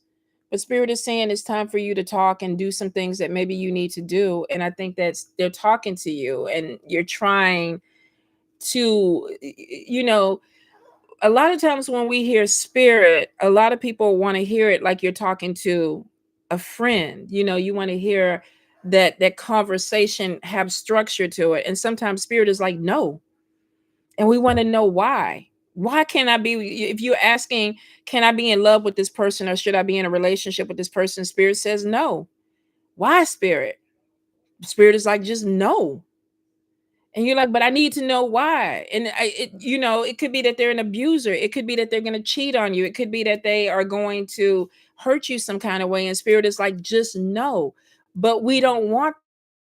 But Spirit is saying it's time for you to talk and do some things that maybe you need to do. And I think they're talking to you and you're trying to, a lot of times when we hear spirit, a lot of people want to hear it like you're talking to a friend. You want to hear that conversation have structure to it. And sometimes spirit is like, no. And we want to know why. Why can't I be, if you're asking, can I be in love with this person or should I be in a relationship with this person? Spirit says no. Why, spirit? Spirit is like, just no. And you're like, but I need to know why. And it could be that they're an abuser. It could be that they're going to cheat on you. It could be that they are going to hurt you some kind of way. And spirit is like, just no. But we don't want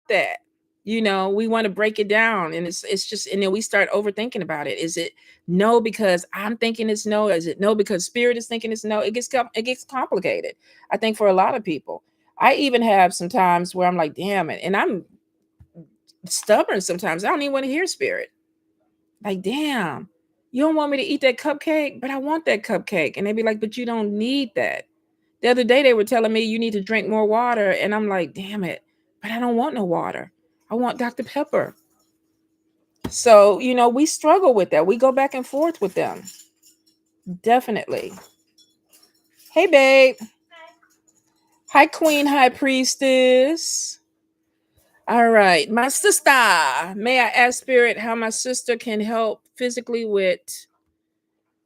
that. We want to break it down. And it's just, and then we start overthinking about it. Is it no because I'm thinking it's no? Is it no because spirit is thinking it's no? It gets complicated. I think for a lot of people. I even have some times where I'm like, damn it. And I'm stubborn sometimes. I don't even want to hear spirit. Like, damn, you don't want me to eat that cupcake, but I want that cupcake. And they'd be like, but you don't need that. The other day they were telling me you need to drink more water. And I'm like, damn it, but I don't want no water. I want Dr. Pepper. So, we struggle with that. We go back and forth with them. Definitely. Hey, babe. Hi, Queen High Priestess. All right, my sister. May I ask spirit how my sister can help physically with?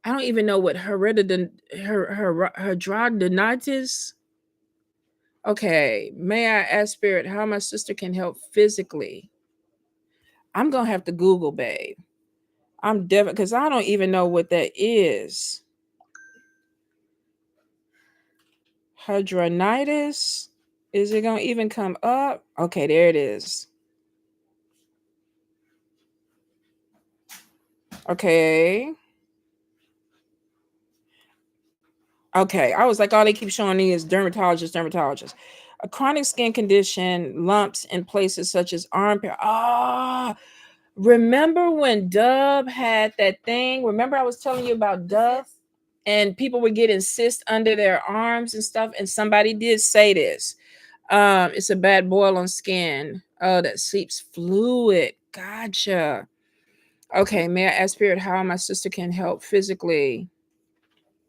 I don't even know what hydronitis. Okay, may I ask spirit how my sister can help physically? I'm gonna have to Google, babe. I'm definitely, because I don't even know what that is. Hydronitis. Is it gonna even come up? Okay, there it is. Okay. Okay, I was like, all they keep showing me is dermatologist. A chronic skin condition, lumps in places such as armpit. Remember when Dove had that thing? Remember I was telling you about Dove? And people would get cysts under their arms and stuff. And somebody did say this. It's a bad boil on skin. Oh, that seeps fluid. Gotcha. Okay, may I ask spirit how my sister can help physically?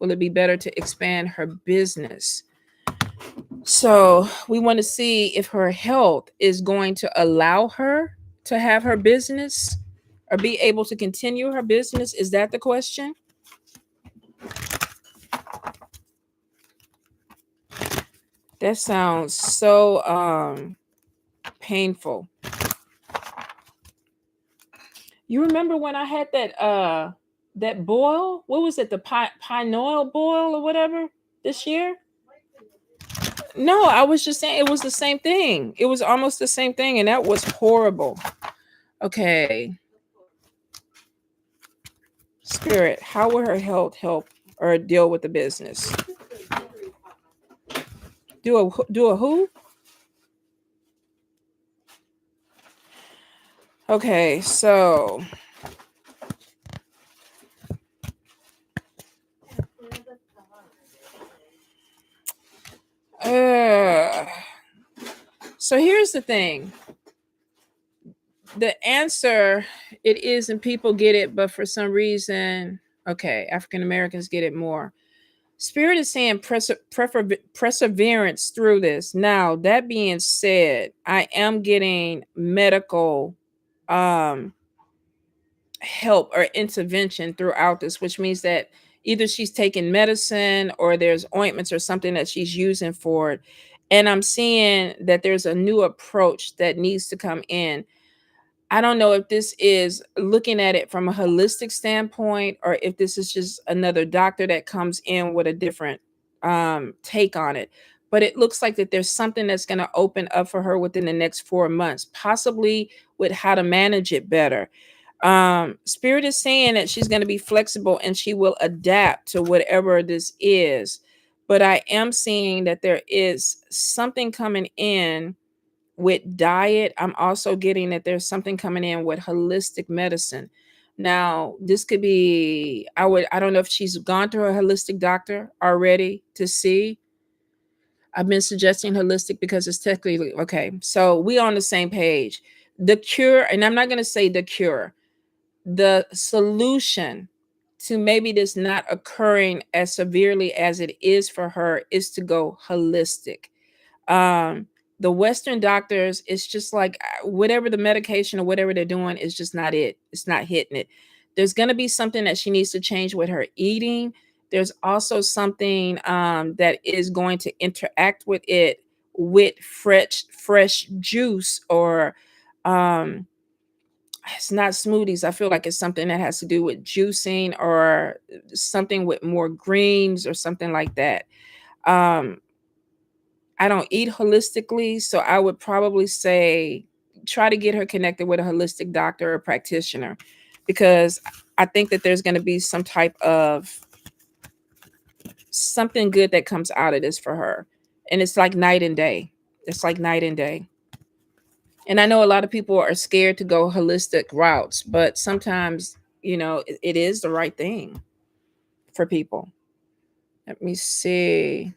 Will it be better to expand her business? So we want to see if her health is going to allow her to have her business or be able to continue her business. Is that the question? That sounds so painful. You remember when I had that boil? What was it? The pineal boil or whatever this year? No, I was just saying it was the same thing. It was almost the same thing, and that was horrible. Okay. Spirit, how will her health help or deal with the business? Do a who? Okay, so uh, so here's the thing. The answer, it is, and people get it, but for some reason, okay, African Americans get it more. Spirit is saying perseverance through this. Now, that being said, I am getting medical um help or intervention throughout this, which means that either she's taking medicine or there's ointments or something that she's using for it. And I'm seeing that there's a new approach that needs to come in. I don't know if this is looking at it from a holistic standpoint or if this is just another doctor that comes in with a different take on it. But it looks like that there's something that's going to open up for her within the next 4 months, possibly with how to manage it better. Spirit is saying that she's going to be flexible and she will adapt to whatever this is. But I am seeing that there is something coming in with diet. I'm also getting that there's something coming in with holistic medicine. Now, this could be, I don't know if she's gone to a holistic doctor already to see. I've been suggesting holistic because it's technically okay. So we on the same page. The cure, and I'm not going to say the cure, the solution to maybe this not occurring as severely as it is for her is to go holistic. um the Western doctors, it's just like whatever the medication or whatever they're doing is just not it. It's not hitting it. There's going to be something that she needs to change with her eating. There's also something that is going to interact with it with fresh juice or um it's not smoothies. I feel like it's something that has to do with juicing or something with more greens or something like that. um I don't eat holistically, so I would probably say try to get her connected with a holistic doctor or practitioner, because I think that there's going to be some type of something good that comes out of this for her. And it's like night and day. It's like night and day. And I know a lot of people are scared to go holistic routes, but sometimes, it is the right thing for people. Let me see.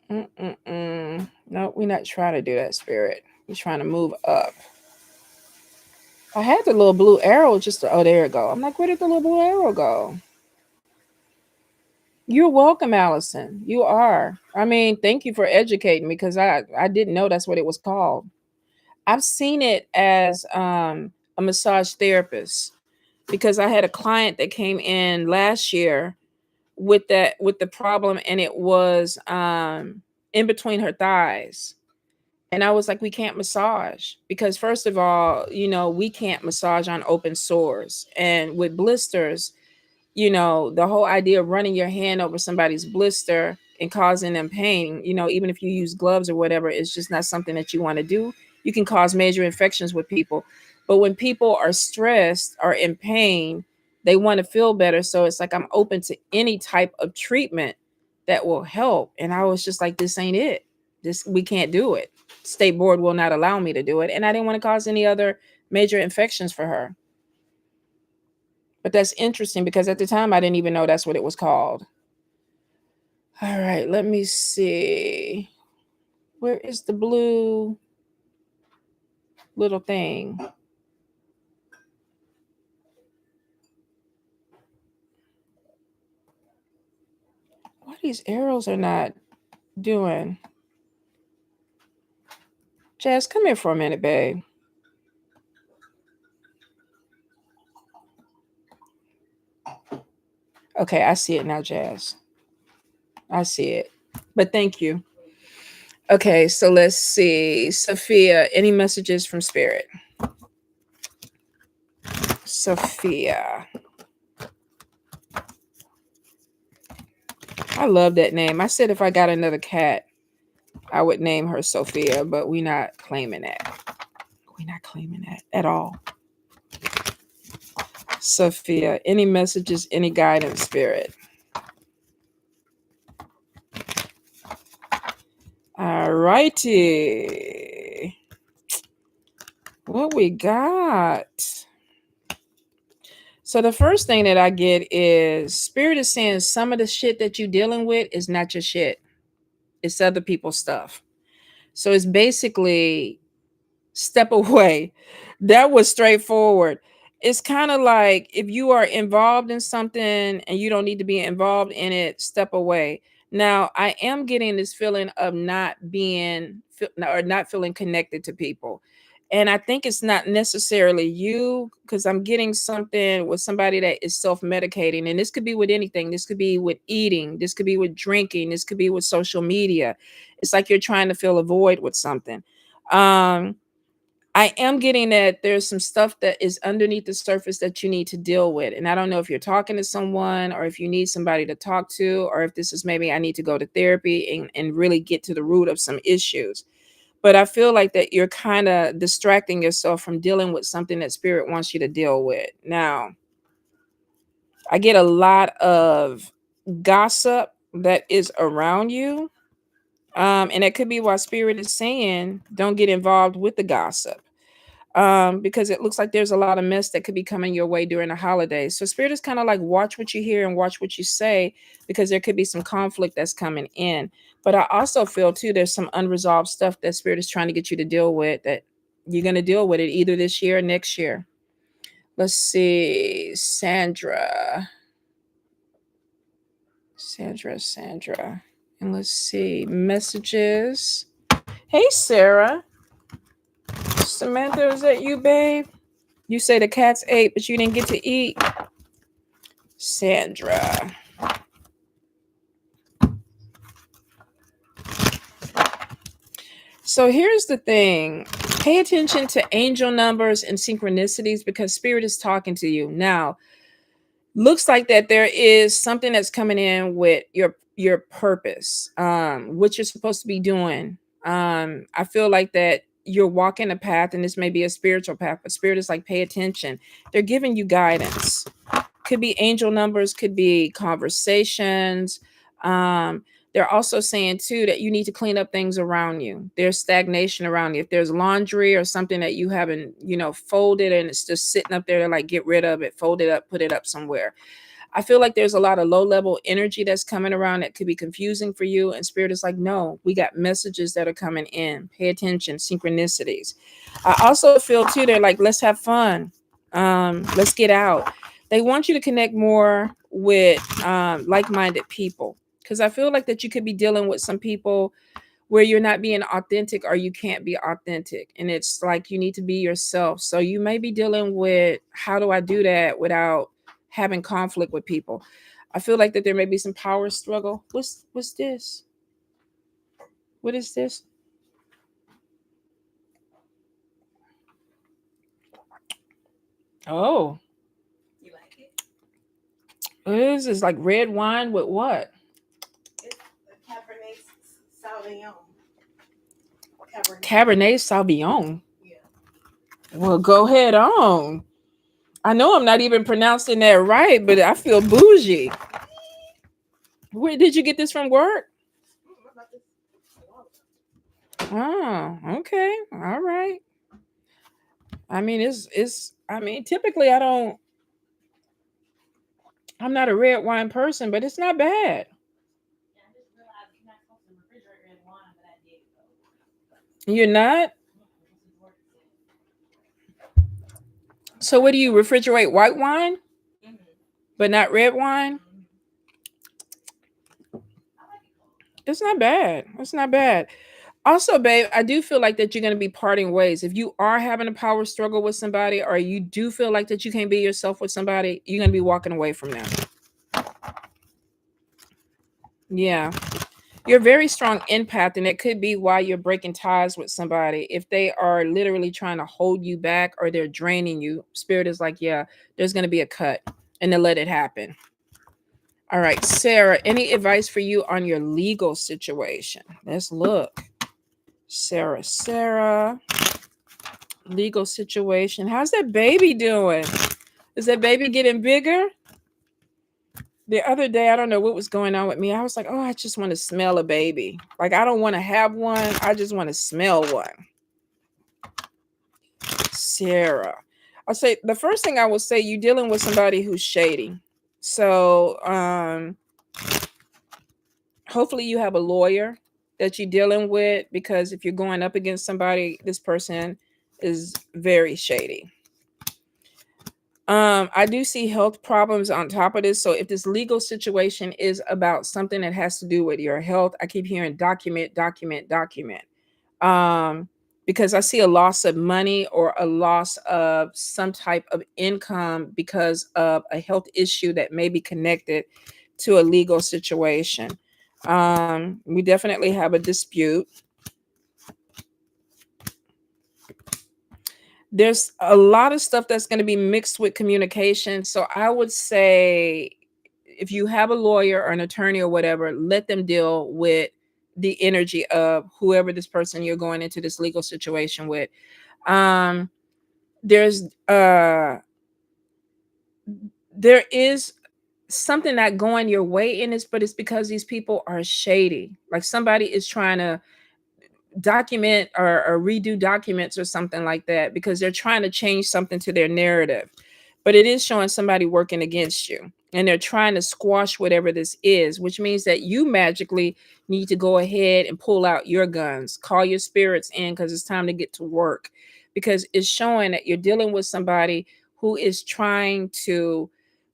No, we're not trying to do that, Spirit. We're trying to move up. I had the little blue arrow oh, there it go. I'm like, where did the little blue arrow go? You're welcome, Allison. You are. I mean, thank you for educating me because I didn't know that's what it was called. I've seen it as a massage therapist because I had a client that came in last year with the problem, and it was in between her thighs. And I was like, we can't massage because, first of all, we can't massage on open sores. And with blisters, the whole idea of running your hand over somebody's blister and causing them pain, even if you use gloves or whatever, is just not something that you want to do. You can cause major infections with people. But when people are stressed or in pain, they want to feel better. So it's like I'm open to any type of treatment that will help. And I was just like, this ain't it. We can't do it. State board will not allow me to do it. And I didn't want to cause any other major infections for her. But that's interesting because at the time I didn't even know that's what it was called. All right, let me see. Where is the blue little thing? What these arrows are not doing? Jazz, come here for a minute, babe. Okay, I see it now, Jazz. I see it. But thank you. Okay, so let's see. Sophia, any messages from Spirit? Sophia. I love that name. I said if I got another cat, I would name her Sophia, but we're not claiming that. We're not claiming that at all. Sophia, any messages, any guidance, Spirit? All righty. What we got? So the first thing that I get is Spirit is saying some of the shit that you're dealing with is not your shit. It's other people's stuff. So it's basically step away. That was straightforward. It's kind of like if you are involved in something and you don't need to be involved in it, step away. Now, I am getting this feeling of not being or not feeling connected to people. And I think it's not necessarily you because I'm getting something with somebody that is self medicating. And this could be with anything. This could be with eating. This could be with drinking. This could be with social media. It's like you're trying to fill a void with something. Um, I am getting that there's some stuff that is underneath the surface that you need to deal with. And I don't know if you're talking to someone or if you need somebody to talk to, or if this is maybe I need to go to therapy and really get to the root of some issues. But I feel like that you're kind of distracting yourself from dealing with something that spirit wants you to deal with. Now, I get a lot of gossip that is around you. And it could be why spirit is saying don't get involved with the gossip. Because it looks like there's a lot of mess that could be coming your way during the holidays. So spirit is kind of like watch what you hear and watch what you say, because there could be some conflict that's coming in. But I also feel too there's some unresolved stuff that spirit is trying to get you to deal with that you're going to deal with it either this year or next year. Let's see, Sandra. And let's see, messages. Hey, Sarah. Samantha, is that you, babe? You say the cats ate, but you didn't get to eat. Sandra. So here's the thing. Pay attention to angel numbers and synchronicities because spirit is talking to you. Now, looks like that there is something that's coming in with your purpose, what you're supposed to be doing. I feel like that you're walking a path, and this may be a spiritual path, but spirit is like, pay attention. They're giving you guidance. Could be angel numbers, could be conversations. Um, they're also saying too that you need to clean up things around you. There's stagnation around you. If there's laundry or something that you haven't, folded and it's just sitting up there, to like get rid of it, fold it up, put it up somewhere. I feel like there's a lot of low level energy that's coming around that could be confusing for you. And spirit is like, no, we got messages that are coming in. Pay attention, synchronicities. I also feel too, they're like, let's have fun. Let's get out. They want you to connect more with like-minded people. Because I feel like that you could be dealing with some people where you're not being authentic or you can't be authentic. And it's like you need to be yourself. So you may be dealing with how do I do that without having conflict with people. I feel like that there may be some power struggle. What's this? What is this? Oh, You like it? what is this? Like red wine with what? It's a Cabernet Sauvignon. Cabernet Sauvignon. Yeah. Well, go ahead on. I know I'm not even pronouncing that right, but I feel bougie. Where did you get this from work? Oh, okay. All right. I mean, typically I'm not a red wine person, but it's not bad. Yeah, I just realized you're not supposed to refrigerate red wine, but I did though. You're not? So what do you refrigerate white wine, Mm-hmm. but not red wine? I like it cold. It's not bad. It's not bad. Also, babe, I do feel like that you're going to be parting ways. If you are having a power struggle with somebody, or you do feel like that you can't be yourself with somebody, you're going to be walking away from them. Yeah. You're a very strong empath, and it could be why you're breaking ties with somebody. If they are literally trying to hold you back or they're draining you, spirit is like, yeah, there's going to be a cut, and then let it happen. All right, Sarah, any advice for you on your legal situation? Let's look. Sarah, legal situation. How's that baby doing? Is that baby getting bigger? The other day, I don't know what was going on with me. I was like, oh, I just want to smell a baby. Like, I don't want to have one. I just want to smell one. Sarah. I'll say the first thing I will say, you're dealing with somebody who's shady. So hopefully you have a lawyer that you're dealing with, because if you're going up against somebody, this person is very shady. I do see health problems on top of this. So if this legal situation is about something that has to do with your health, I keep hearing document. Um, because I see a loss of money or a loss of some type of income because of a health issue that may be connected to a legal situation. We definitely have a dispute. There's a lot of stuff that's going to be mixed with communication. So I would say if you have a lawyer or an attorney or whatever, let them deal with the energy of whoever this person you're going into this legal situation with. Um, there's there is something not going your way in this, but it's because these people are shady. Like somebody is trying to document or redo documents or something like that because they're trying to change something to their narrative. But it is showing somebody working against you, and they're trying to squash whatever this is, which means that you magically need to go ahead and pull out your guns, call your spirits in, because it's time to get to work. Because it's showing that you're dealing with somebody who is trying to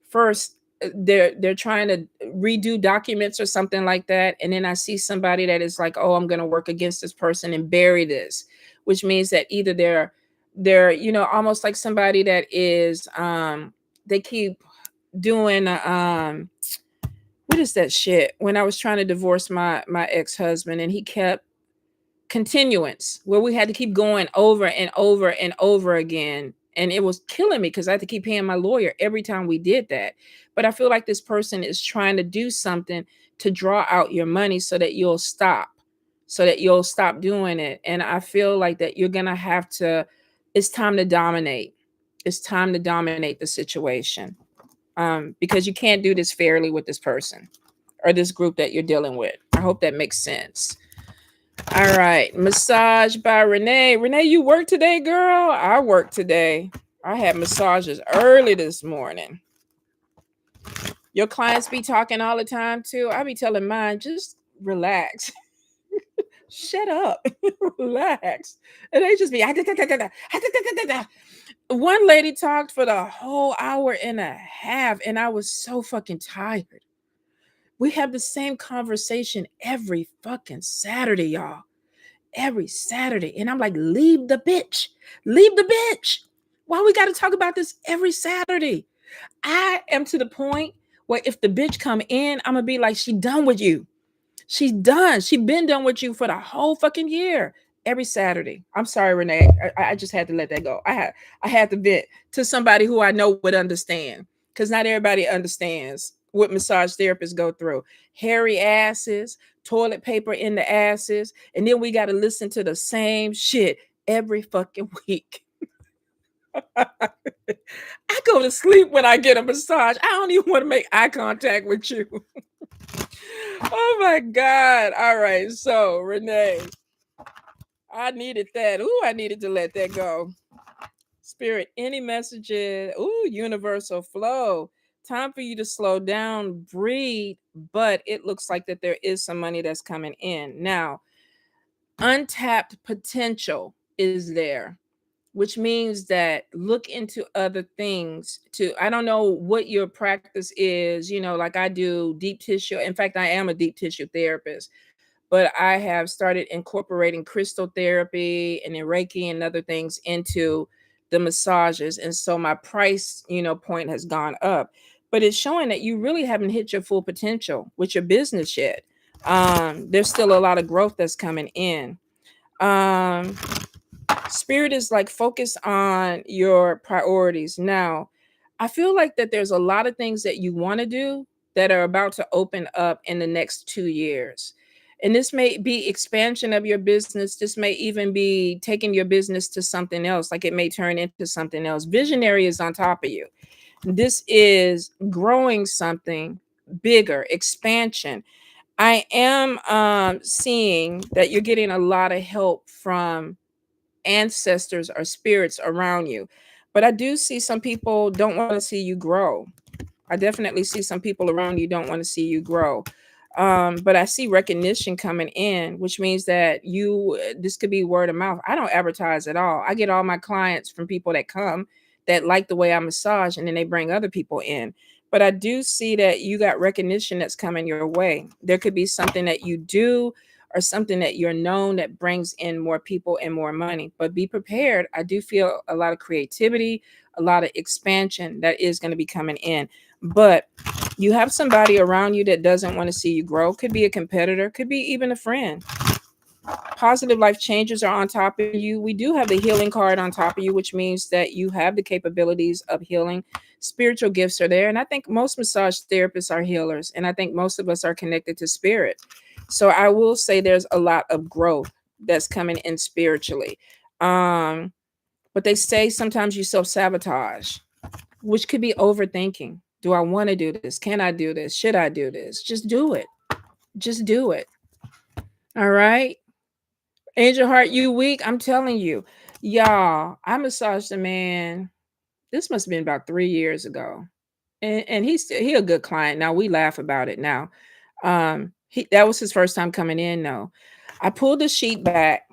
first they're trying to redo documents or something like that, and then I see somebody that is like, oh, I'm going to work against this person and bury this, which means that either they're almost like somebody that is they keep doing what is that shit, when I was trying to divorce my ex-husband, and he kept continuance where we had to keep going over and over and over again, and it was killing me because I had to keep paying my lawyer every time we did that. But I feel like this person is trying to do something to draw out your money so that you'll stop doing it. And I feel like that you're gonna have to, it's time to dominate. It's time to dominate the situation, because you can't do this fairly with this person or this group that you're dealing with. I hope that makes sense. All right. Massage by Renee. Renee, you work today, girl? I work today. I had massages early this morning. Your clients be talking all the time too. I be telling mine, just relax. Shut up. Relax. And they just be one lady talked for the whole hour and a half, and I was so fucking tired. We have the same conversation every fucking Saturday, y'all. Every Saturday. And I'm like, leave the bitch. Leave the bitch. Why we got to talk about this every Saturday? I am to the point where if the bitch come in, I'm going to be like, she done with you. She's done. She been done with you for the whole fucking year. Every Saturday. I'm sorry, Renee. I just had to let that go. I had to vent to somebody who I know would understand, because not everybody understands what massage therapists go through. Hairy asses, toilet paper in the asses, and then we got to listen to the same shit every fucking week. I go to sleep when I get a massage. I don't even want to make eye contact with you. Oh my God. All right. So, Renee, I needed that. Ooh, I needed to let that go. Spirit, any messages? Ooh, universal flow. Time for you to slow down, breathe, but it looks like that there is some money that's coming in. Now, untapped potential is there, which means that look into other things to, I don't know what your practice is, like I do deep tissue. In fact, I am a deep tissue therapist, but I have started incorporating crystal therapy and then Reiki and other things into the massages. And so my price, point has gone up. but it's showing that you really haven't hit your full potential with your business yet. There's still a lot of growth that's coming in. Um, Spirit is like focus on your priorities. Now, I feel like that there's a lot of things that you want to do that are about to open up in the next 2 years. And this may be expansion of your business. This may even be taking your business to something else, like it may turn into something else. Visionary is on top of you. This is growing something bigger, expansion. I am seeing that you're getting a lot of help from ancestors or spirits around you. But I do see some people don't want to see you grow. I definitely see some people around you don't want to see you grow. But I see recognition coming in, which means that this could be word of mouth. I don't advertise at all. I get all my clients from people that come that like the way I massage, and then they bring other people in. But I do see that you got recognition that's coming your way. There could be something that you do or something that you're known that brings in more people and more money. But be prepared. I do feel a lot of creativity, a lot of expansion that is going to be coming in. But you have somebody around you that doesn't want to see you grow. Could be a competitor, could be even a friend. Positive life changes are on top of you. We do have the healing card on top of you, which means that you have the capabilities of healing. Spiritual gifts are there. And I think most massage therapists are healers. And I think most of us are connected to spirit. So I will say there's a lot of growth that's coming in spiritually. But they say sometimes you self-sabotage, which could be overthinking. Do I want to do this? Can I do this? Should I do this? Just do it. Just do it. All right. Angel Heart, you weak. I'm telling you. Y'all, I massaged a man. This must have been about 3 years ago. And he a good client. Now we laugh about it now. That was his first time coming in though. I pulled the sheet back,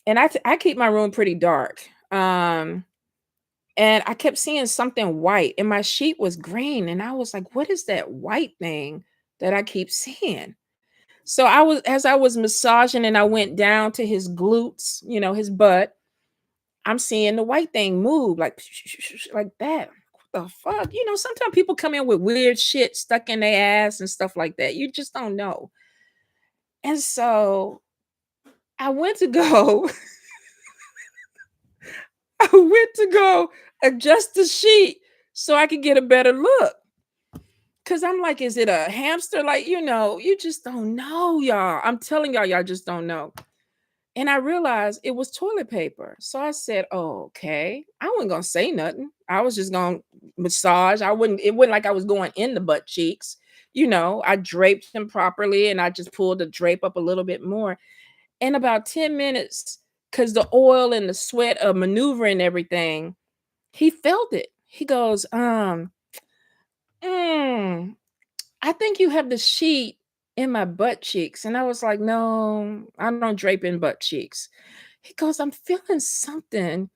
and I keep my room pretty dark. And I kept seeing something white, and my sheet was green, and I was like, what is that white thing that I keep seeing? So as I was massaging and I went down to his glutes, his butt, I'm seeing the white thing move like like that. What the fuck? Sometimes people come in with weird shit stuck in their ass and stuff like that. You just don't know. And so I went to go, I went to go adjust the sheet so I could get a better look. Cause I'm like, is it a hamster? Like, you just don't know, y'all. I'm telling y'all just don't know. And I realized it was toilet paper. So I said, oh, okay. I wasn't gonna say nothing. I was just gonna massage. It wasn't like I was going in the butt cheeks. I draped him properly and I just pulled the drape up a little bit more. In about 10 minutes, because the oil and the sweat of maneuvering everything, he felt it. He goes, I think you have the sheet in my butt cheeks. And I was like, no, I don't drape in butt cheeks. He goes, I'm feeling something.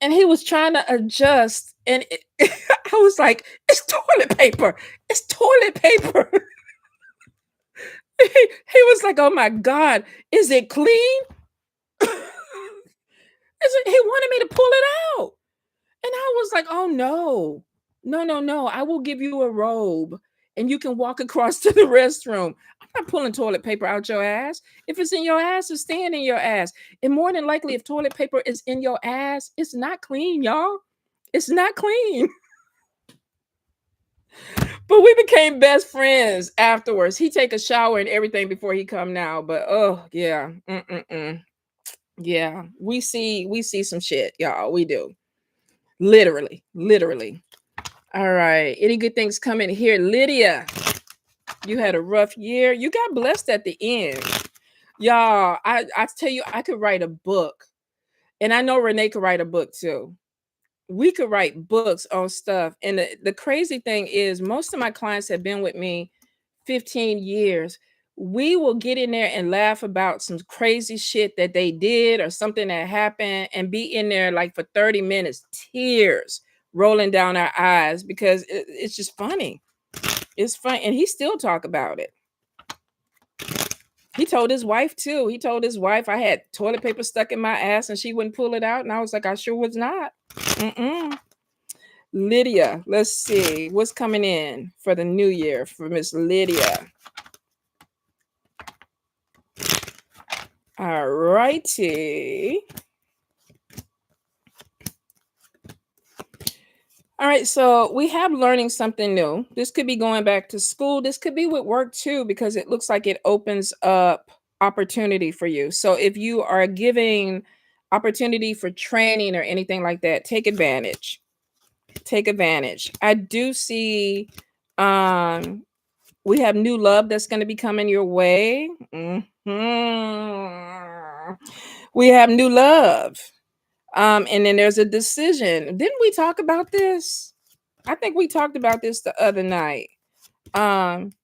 And he was trying to adjust. And I was like, it's toilet paper. It's toilet paper. He was like, oh my God, is it clean? He wanted me to pull it out. And I was like, oh no, no, no, no. I will give you a robe and you can walk across to the restroom. I'm not pulling toilet paper out your ass. If it's in your ass, it's staying in your ass. And more than likely, if toilet paper is in your ass, it's not clean, y'all. It's not clean. But we became best friends afterwards. He take a shower and everything before he come now. But oh yeah. Yeah. We see some shit, y'all. We do. Literally. All right. Any good things coming here? Lydia, you had a rough year. You got blessed at the end. Y'all, I tell you, I could write a book. And I know Renee could write a book too. We could write books on stuff. And the crazy thing is, most of my clients have been with me 15 years. We will get in there and laugh about some crazy shit that they did or something that happened and be in there like for 30 minutes, tears rolling down our eyes because it's just funny. It's fun. And he still talk about it. He told his wife too. He told his wife I had toilet paper stuck in my ass and she wouldn't pull it out. And I was like, I sure was not. Lydia, let's see what's coming in for the new year for Miss Lydia. All righty. All right, so we have learning something new. This could be going back to school. This could be with work too, because it looks like it opens up opportunity for you. So if you are giving opportunity for training or anything like that, take advantage. Take advantage. I do see we have new love that's going to be coming your way. We have new love. And then there's a decision. Didn't we talk about this? I think we talked about this the other night.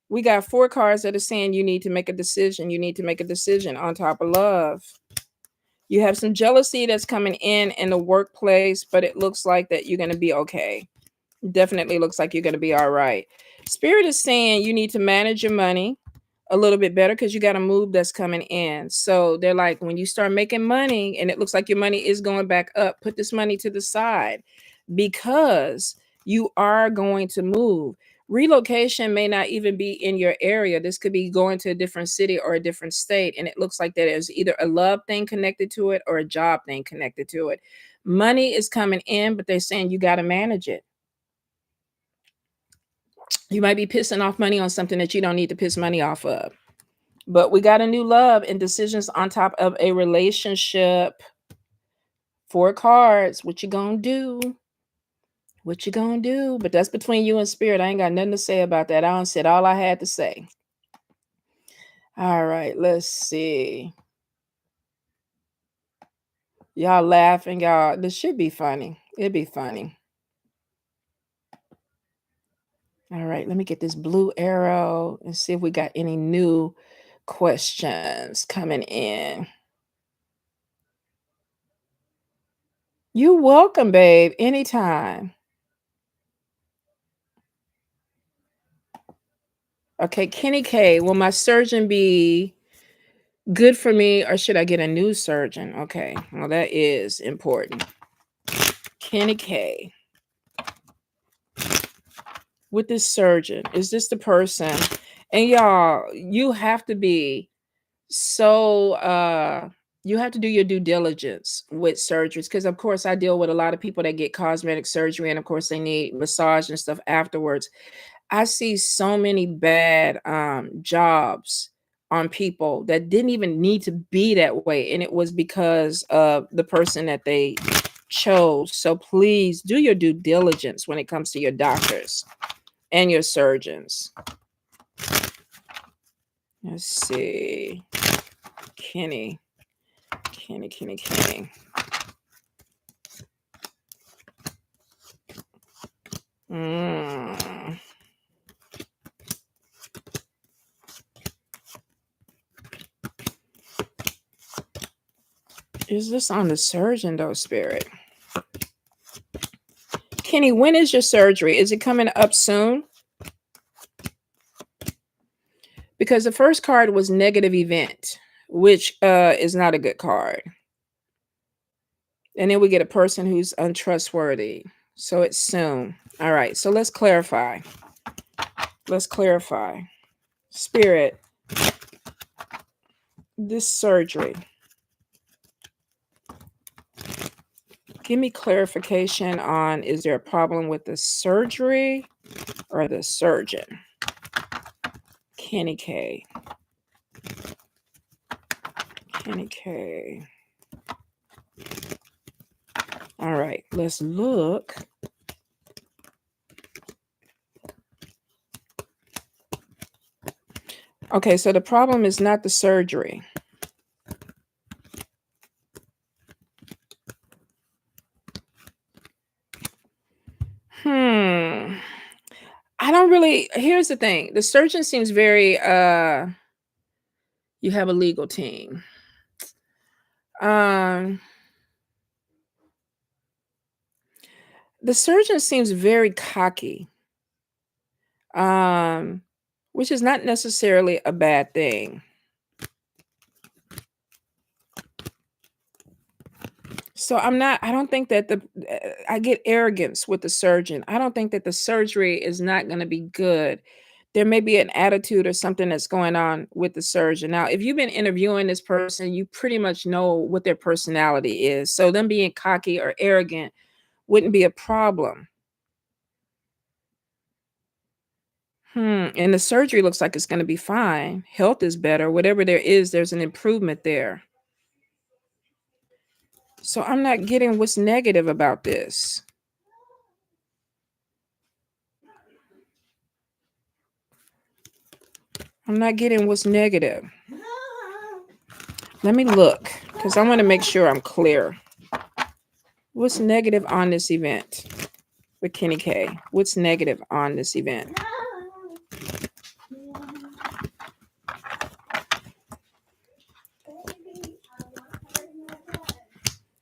We got 4 cards that are saying you need to make a decision. You need to make a decision on top of love. You have some jealousy that's coming in the workplace, but it looks like that you're going to be okay. Definitely looks like you're going to be all right. Spirit is saying you need to manage your money a little bit better because you got a move that's coming in. So they're like, when you start making money and it looks like your money is going back up, put this money to the side because you are going to move. Relocation may not even be in your area. This could be going to a different city or a different state. And it looks like that there's either a love thing connected to it or a job thing connected to it. Money is coming in, but they're saying you got to manage it. You might be pissing off money on something that you don't need to piss money off of. But we got a new love and decisions on top of a relationship. 4 cards. What you gonna do? What you gonna do? But that's between you and spirit. I ain't got nothing to say about that. I done said all I had to say. All right, let's see. Y'all laughing, y'all. This should be funny. It'd be funny. All right, let me get this blue arrow and see if we got any new questions coming in. You welcome, babe. Anytime. Okay, Kenny K. Will my surgeon be good for me or should I get a new surgeon? Okay, well, that is important. Kenny K. With this surgeon, is this the person? And y'all, you have to be so you have to do your due diligence with surgeries because of course I deal with a lot of people that get cosmetic surgery and of course they need massage and stuff afterwards. I see so many bad jobs on people that didn't even need to be that way and it was because of the person that they chose. So please do your due diligence when it comes to your doctors and your surgeons. Let's see. Kenny. Is this on the surgeon though, spirit? Kenny, when is your surgery? Is it coming up soon? Because the first card was negative event, which is not a good card. And then we get a person who's untrustworthy. So it's soon. All right. So let's clarify. Let's clarify. Spirit, this surgery. Give me clarification on, is there a problem with the surgery or the surgeon? Kenny K. Kenny K. All right, let's look. Okay, so the problem is not the surgery. I don't really, here's the thing. The surgeon seems very, you have a legal team. The surgeon seems very cocky, which is not necessarily a bad thing. So I don't think that I get arrogance with the surgeon. I don't think that the surgery is not going to be good. There may be an attitude or something that's going on with the surgeon. Now, if you've been interviewing this person, you pretty much know what their personality is. So them being cocky or arrogant wouldn't be a problem. And the surgery looks like it's going to be fine. Health is better. Whatever there is, there's an improvement there. So I'm not getting what's negative about this. I'm not getting what's negative. Let me look because I want to make sure I'm clear. What's negative on this event with Kenny K? What's negative on this event?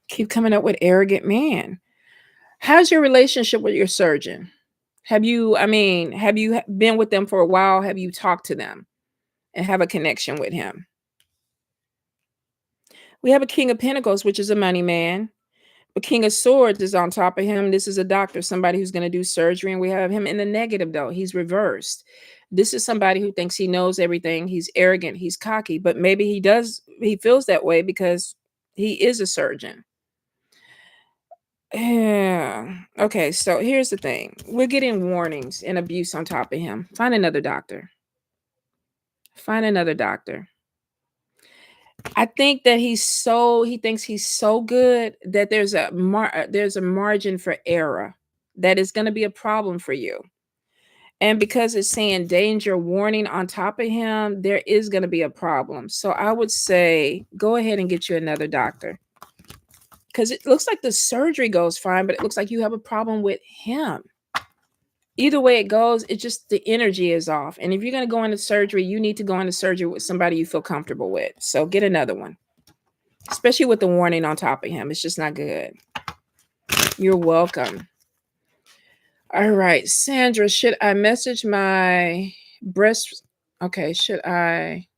Keep coming up with arrogant man. How's your relationship with your surgeon? Have you been with them for a while? Have you talked to them and have a connection with him? We have a King of Pentacles, which is a money man. The King of Swords is on top of him. This is a doctor, somebody who's going to do surgery. And we have him in the negative, though. He's reversed. This is somebody who thinks he knows everything. He's arrogant. He's cocky. But maybe he feels that way because he is a surgeon. Yeah. Okay, so here's the thing. We're getting warnings and abuse on top of him. Find another doctor. Find another doctor. I think that he thinks he's so good that there's a margin for error that is going to be a problem for you. And because it's saying danger warning on top of him, there is going to be a problem. So I would say go ahead and get you another doctor. Because it looks like the surgery goes fine, but it looks like you have a problem with him. Either way it goes, it's just the energy is off. And if you're going to go into surgery, you need to go into surgery with somebody you feel comfortable with. So get another one. Especially with the warning on top of him. It's just not good. You're welcome. All right, Sandra, should I message my breast? Okay, should I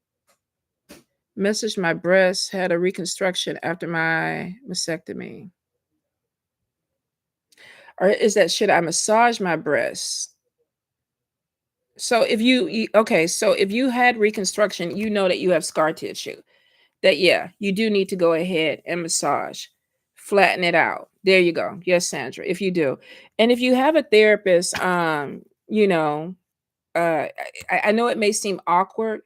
message my breast? Had a reconstruction after my mastectomy. Or is that should I massage my breasts? So if if you had reconstruction, you know that you have scar tissue. That you do need to go ahead and massage, flatten it out. There you go. Yes, Sandra, if you do. And if you have a therapist, uh I know it may seem awkward,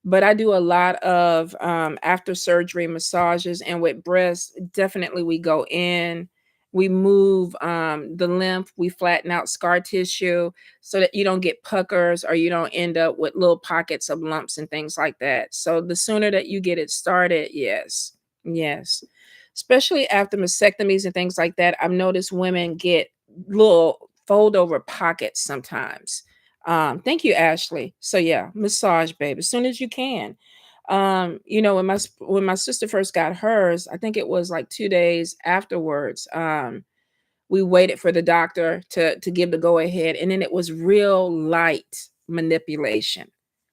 but I do a lot of after surgery massages, and with breasts, definitely we go in, we move the lymph, we flatten out scar tissue so that you don't get puckers or you don't end up with little pockets of lumps and things like that. So the sooner that you get it started, yes, especially after mastectomies and things like that, I've noticed women get little fold over pockets sometimes. Thank you, Ashley. So massage, babe, as soon as you can. When my sister first got hers, I think it was like 2 days afterwards. We waited for the doctor to give the go ahead, and then it was real light manipulation.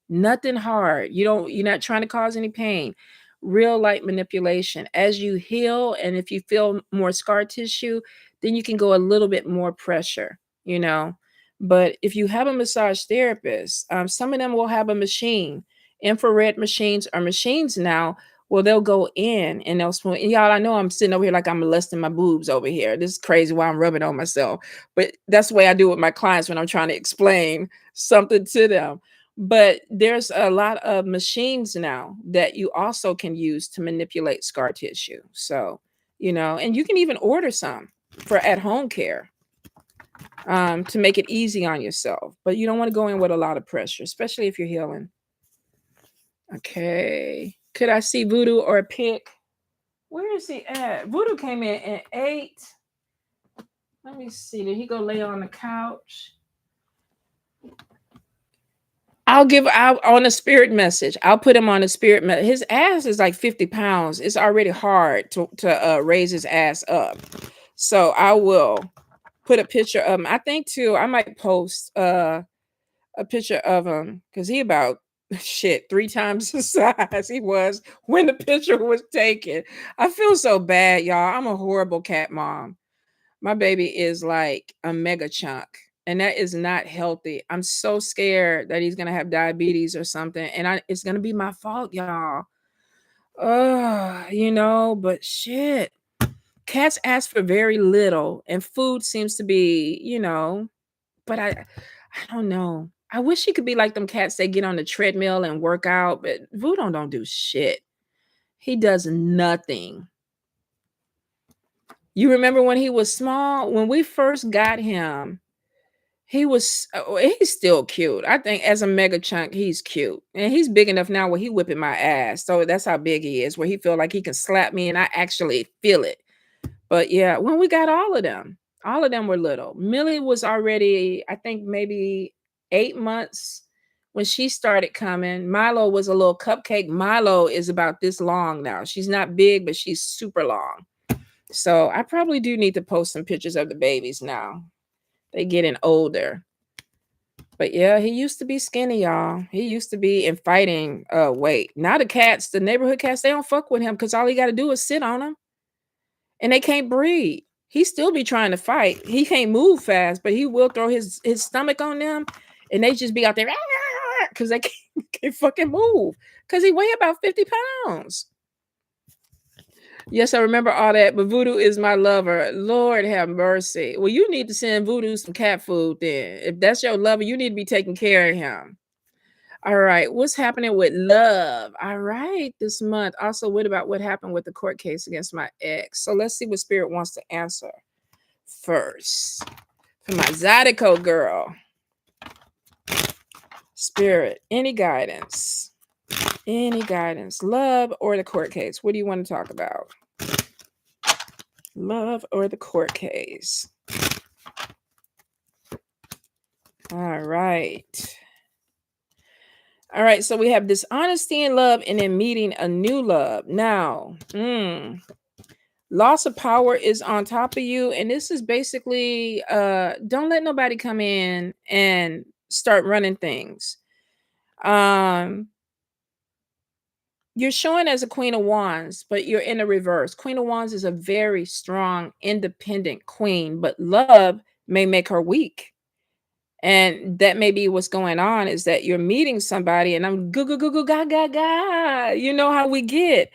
Nothing hard. You're not trying to cause any pain. Real light manipulation. As you heal, and if you feel more scar tissue, then you can go a little bit more pressure, you know. But if you have a massage therapist, some of them will have a machine, infrared machines or machines now. Well, they'll go in and they'll swim. And y'all, I know I'm sitting over here like I'm molesting my boobs over here. This is crazy why I'm rubbing on myself. But that's the way I do with my clients when I'm trying to explain something to them. But there's a lot of machines now that you also can use to manipulate scar tissue. So, and you can even order some for at-home care to make it easy on yourself. But you don't want to go in with a lot of pressure, especially if you're healing. Okay. Could I see Voodoo or a pick? Where is he at? Voodoo came in at 8. Let me see. Did he go lay on the couch? I'll on a spirit message. I'll put him on a spirit message. His ass is like 50 pounds. It's already hard to raise his ass up. So I will put a picture of him. I think too, I might post a picture of him because he about shit 3 times the size he was when the picture was taken. I feel so bad, y'all. I'm a horrible cat mom. My baby is like a mega chunk, and that is not healthy. I'm so scared that he's gonna have diabetes or something, and it's gonna be my fault, y'all. But shit. Cats ask for very little, and food seems to be, but I don't know. I wish he could be like them cats that get on the treadmill and work out, but Voodoo don't do shit. He does nothing. You remember when he was small? When we first got him, he's still cute. I think as a mega chunk, he's cute. And he's big enough now where he whipping my ass. So that's how big he is, where he feel like he can slap me and I actually feel it. But yeah, when we got all of them were little. Millie was already, I think, maybe 8 months when she started coming. Milo was a little cupcake. Milo is about this long now. She's not big, but she's super long. So I probably do need to post some pictures of the babies now. They getting older. But yeah, he used to be skinny, y'all. He used to be in fighting weight. Now the neighborhood cats, they don't fuck with him because all he got to do is sit on them. And they can't breathe. He still be trying to fight. He can't move fast, but he will throw his stomach on them, and they just be out there because they can't fucking move. Because he weigh about 50 pounds. Yes, I remember all that, but Voodoo is my lover. Lord have mercy. Well, you need to send Voodoo some cat food then. If that's your lover, you need to be taking care of him. All right. What's happening with love? All right. This month. Also, what about what happened with the court case against my ex? So let's see what Spirit wants to answer first. For my Zydeco girl. Spirit, any guidance? Any guidance? Love or the court case? What do you want to talk about? Love or the court case? All right. All right, so we have dishonesty in love and then meeting a new love. Now, loss of power is on top of you. And this is basically don't let nobody come in and start running things. You're showing as a Queen of Wands, but you're in a reverse. Queen of Wands is a very strong, independent queen, but love may make her weak. And that may be what's going on, is that you're meeting somebody and I'm go, go, go, go, ga, ga, ga. You know how we get.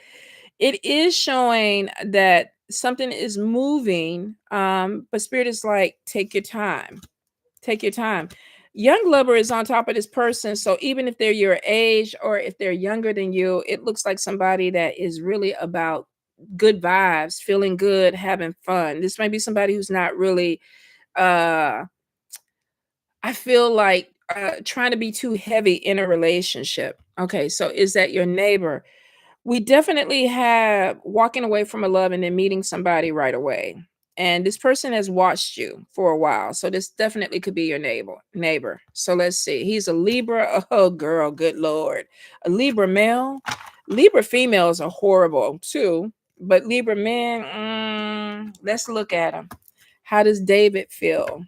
It is showing that something is moving. But Spirit is like, take your time. Take your time. Young lover is on top of this person. So even if they're your age or if they're younger than you, it looks like somebody that is really about good vibes, feeling good, having fun. This might be somebody who's not really I feel like trying to be too heavy in a relationship. Okay, so is that your neighbor? We definitely have walking away from a love and then meeting somebody right away. And this person has watched you for a while. So this definitely could be your neighbor. So let's see. He's a Libra. Oh girl, good Lord. A Libra male. Libra females are horrible too. But Libra men, let's look at him. How does David feel?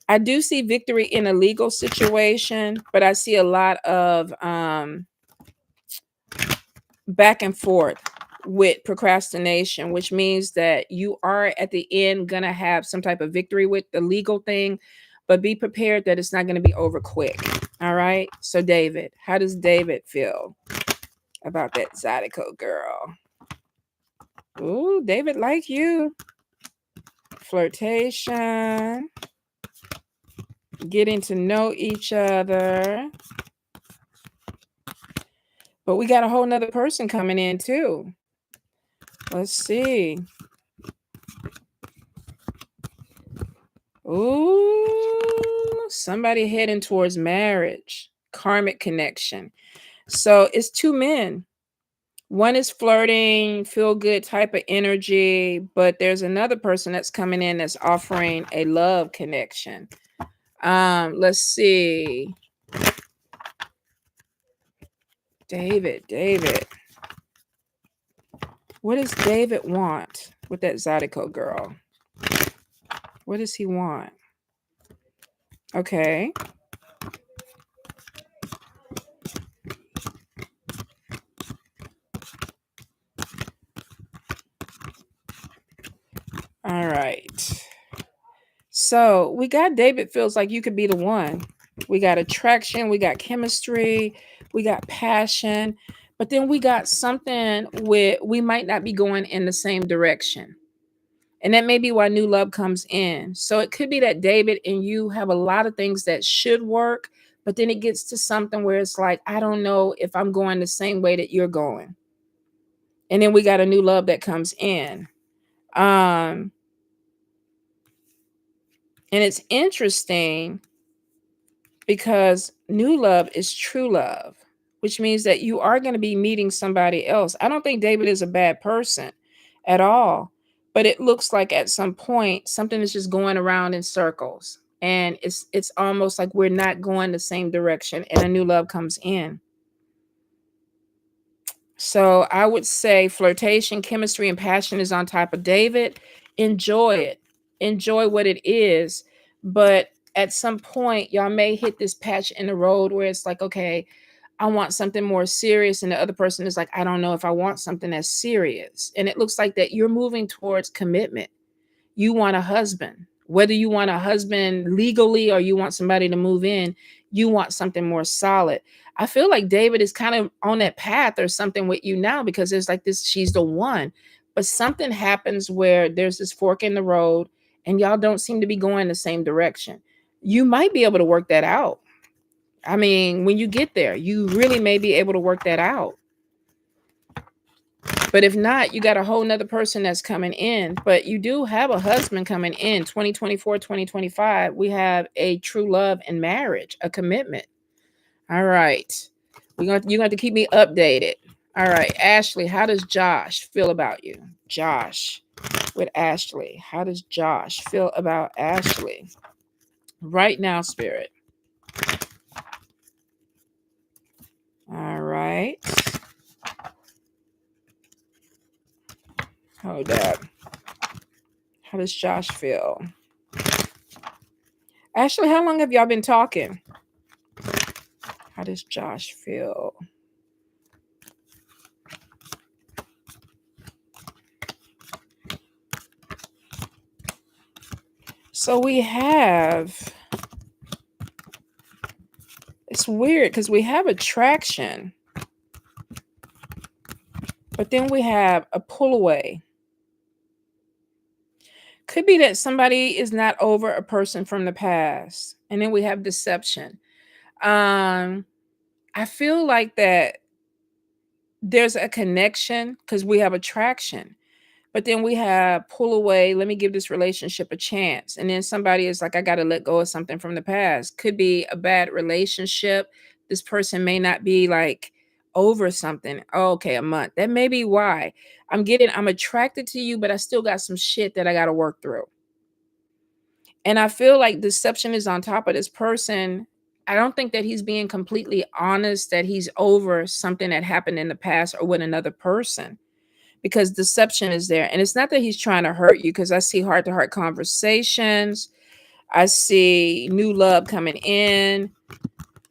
I do see victory in a legal situation, but I see a lot of back and forth with procrastination, which means that you are at the end going to have some type of victory with the legal thing, but be prepared that it's not going to be over quick. All right. So David, how does David feel about that Zydeco girl? Ooh, David like you. Flirtation. Getting to know each other. But we got a whole nother person coming in too. Let's see. Ooh, somebody heading towards marriage. Karmic connection. So it's 2 men. One is flirting, feel good type of energy, but there's another person that's coming in that's offering a love connection. Let's see. David. What does David want with that Zydeco girl? What does he want? Okay. right. So we got David feels like you could be the one. We got attraction, we got chemistry, we got passion, but then we got something where we might not be going in the same direction. And that may be why new love comes in. So it could be that David and you have a lot of things that should work, but then it gets to something where it's like, I don't know if I'm going the same way that you're going. And then we got a new love that comes in. And it's interesting because new love is true love, which means that you are going to be meeting somebody else. I don't think David is a bad person at all, but it looks like at some point something is just going around in circles, and it's almost like we're not going the same direction, and a new love comes in. So I would say flirtation, chemistry, and passion is on top of David. Enjoy it. Enjoy what it is. But at some point, y'all may hit this patch in the road where it's like, okay, I want something more serious. And the other person is like, I don't know if I want something that's serious. And it looks like that you're moving towards commitment. You want a husband, whether you want a husband legally or you want somebody to move in, you want something more solid. I feel like David is kind of on that path or something with you now, because there's like this, she's the one, but something happens where there's this fork in the road and y'all don't seem to be going the same direction. You might be able to work that out. I mean, when you get there, you really may be able to work that out. But if not, you got a whole nother person that's coming in. But you do have a husband coming in 2024, 2025. We have a true love and marriage, a commitment. All right. You're going to have to keep me updated. All right. Ashley, how does Josh feel about you? Josh with Ashley. How does Josh feel about Ashley? Right now, Spirit. All right. Hold up. How does Josh feel? Ashley, how long have y'all been talking? How does Josh feel? So we have, it's weird because we have attraction, but then we have a pull away. Could be that somebody is not over a person from the past. And then we have deception. I feel like that there's a connection because we have attraction, but then we have pull away. Let me give this relationship a chance. And then somebody is like, I got to let go of something from the past. Could be a bad relationship. This person may not be like over something. Oh, okay, a month. That may be why I'm attracted to you, but I still got some shit that I got to work through. And I feel like deception is on top of this person. I don't think that he's being completely honest, that he's over something that happened in the past or with another person, because deception is there. And it's not that he's trying to hurt you, because I see heart to heart conversations. I see new love coming in.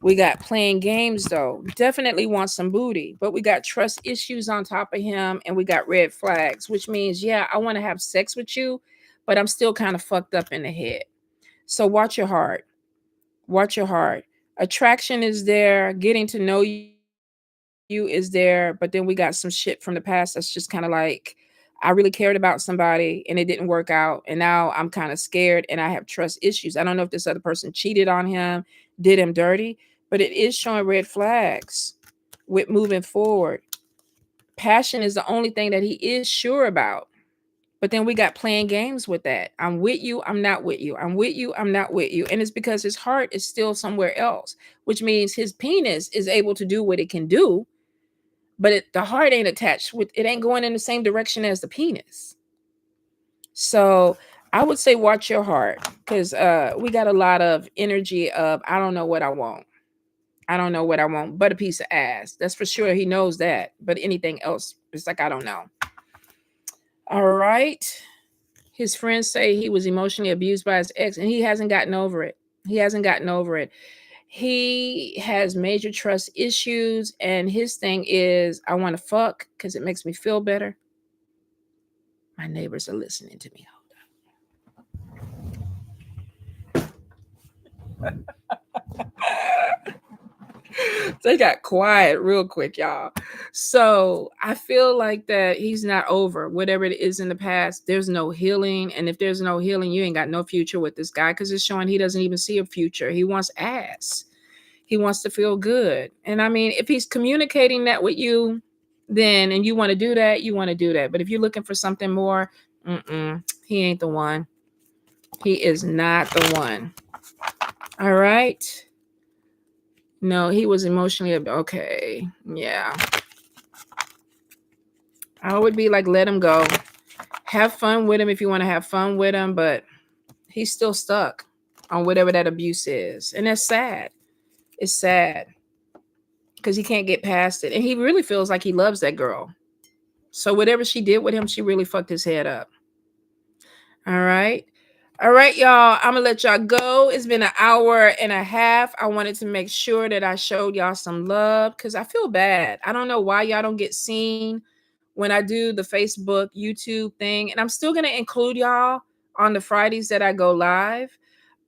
We got playing games, though. Definitely want some booty, but we got trust issues on top of him, and we got red flags, which means, yeah, I want to have sex with you, but I'm still kind of fucked up in the head. So watch your heart. Watch your heart. Attraction is there. Getting to know you is there. But then we got some shit from the past that's just kind of like, I really cared about somebody and it didn't work out. And now I'm kind of scared and I have trust issues. I don't know if this other person cheated on him, did him dirty, but it is showing red flags with moving forward. Passion is the only thing that he is sure about. But then we got playing games with that. I'm with you. I'm not with you. I'm with you. I'm not with you. And it's because his heart is still somewhere else, which means his penis is able to do what it can do, but the heart ain't attached with it, ain't going in the same direction as the penis. So I would say watch your heart, because we got a lot of energy of, I don't know what I want. I don't know what I want, but a piece of ass. That's for sure. He knows that. But anything else, it's like, I don't know. All right. His friends say he was emotionally abused by his ex, and he hasn't gotten over it. He hasn't gotten over it. He has major trust issues, and his thing is, I want to fuck because it makes me feel better. My neighbors are listening to me. Hold on. They got quiet real quick, y'all. So I feel like that he's not over whatever it is in the past. There's no healing. And if there's no healing, you ain't got no future with this guy because it's showing he doesn't even see a future. He wants ass. He wants to feel good. And I mean, if he's communicating that with you, then and you want to do that, you want to do that. But if you're looking for something more, he ain't the one. He is not the one. All right. No, he was emotionally okay. Yeah. I would be like, let him go. Have fun with him if you want to have fun with him, but he's still stuck on whatever that abuse is. And that's sad. It's sad because he can't get past it. And he really feels like he loves that girl. So whatever she did with him, she really fucked his head up. All right. All right, y'all. I'm going to let y'all go. It's been an hour and a half. I wanted to make sure that I showed y'all some love because I feel bad. I don't know why y'all don't get seen when I do the Facebook, YouTube thing. And I'm still going to include y'all on the Fridays that I go live.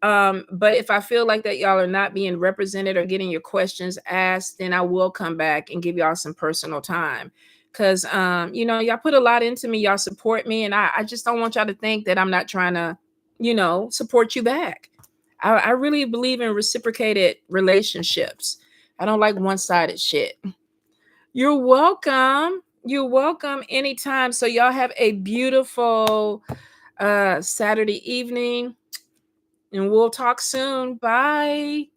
But if I feel like that y'all are not being represented or getting your questions asked, then I will come back and give y'all some personal time. Because, y'all put a lot into me. Y'all support me. And I just don't want y'all to think that I'm not trying to, support you back. I really believe in reciprocated relationships. I don't like one-sided shit. You're welcome. You're welcome anytime. So y'all have a beautiful Saturday evening. And we'll talk soon. Bye.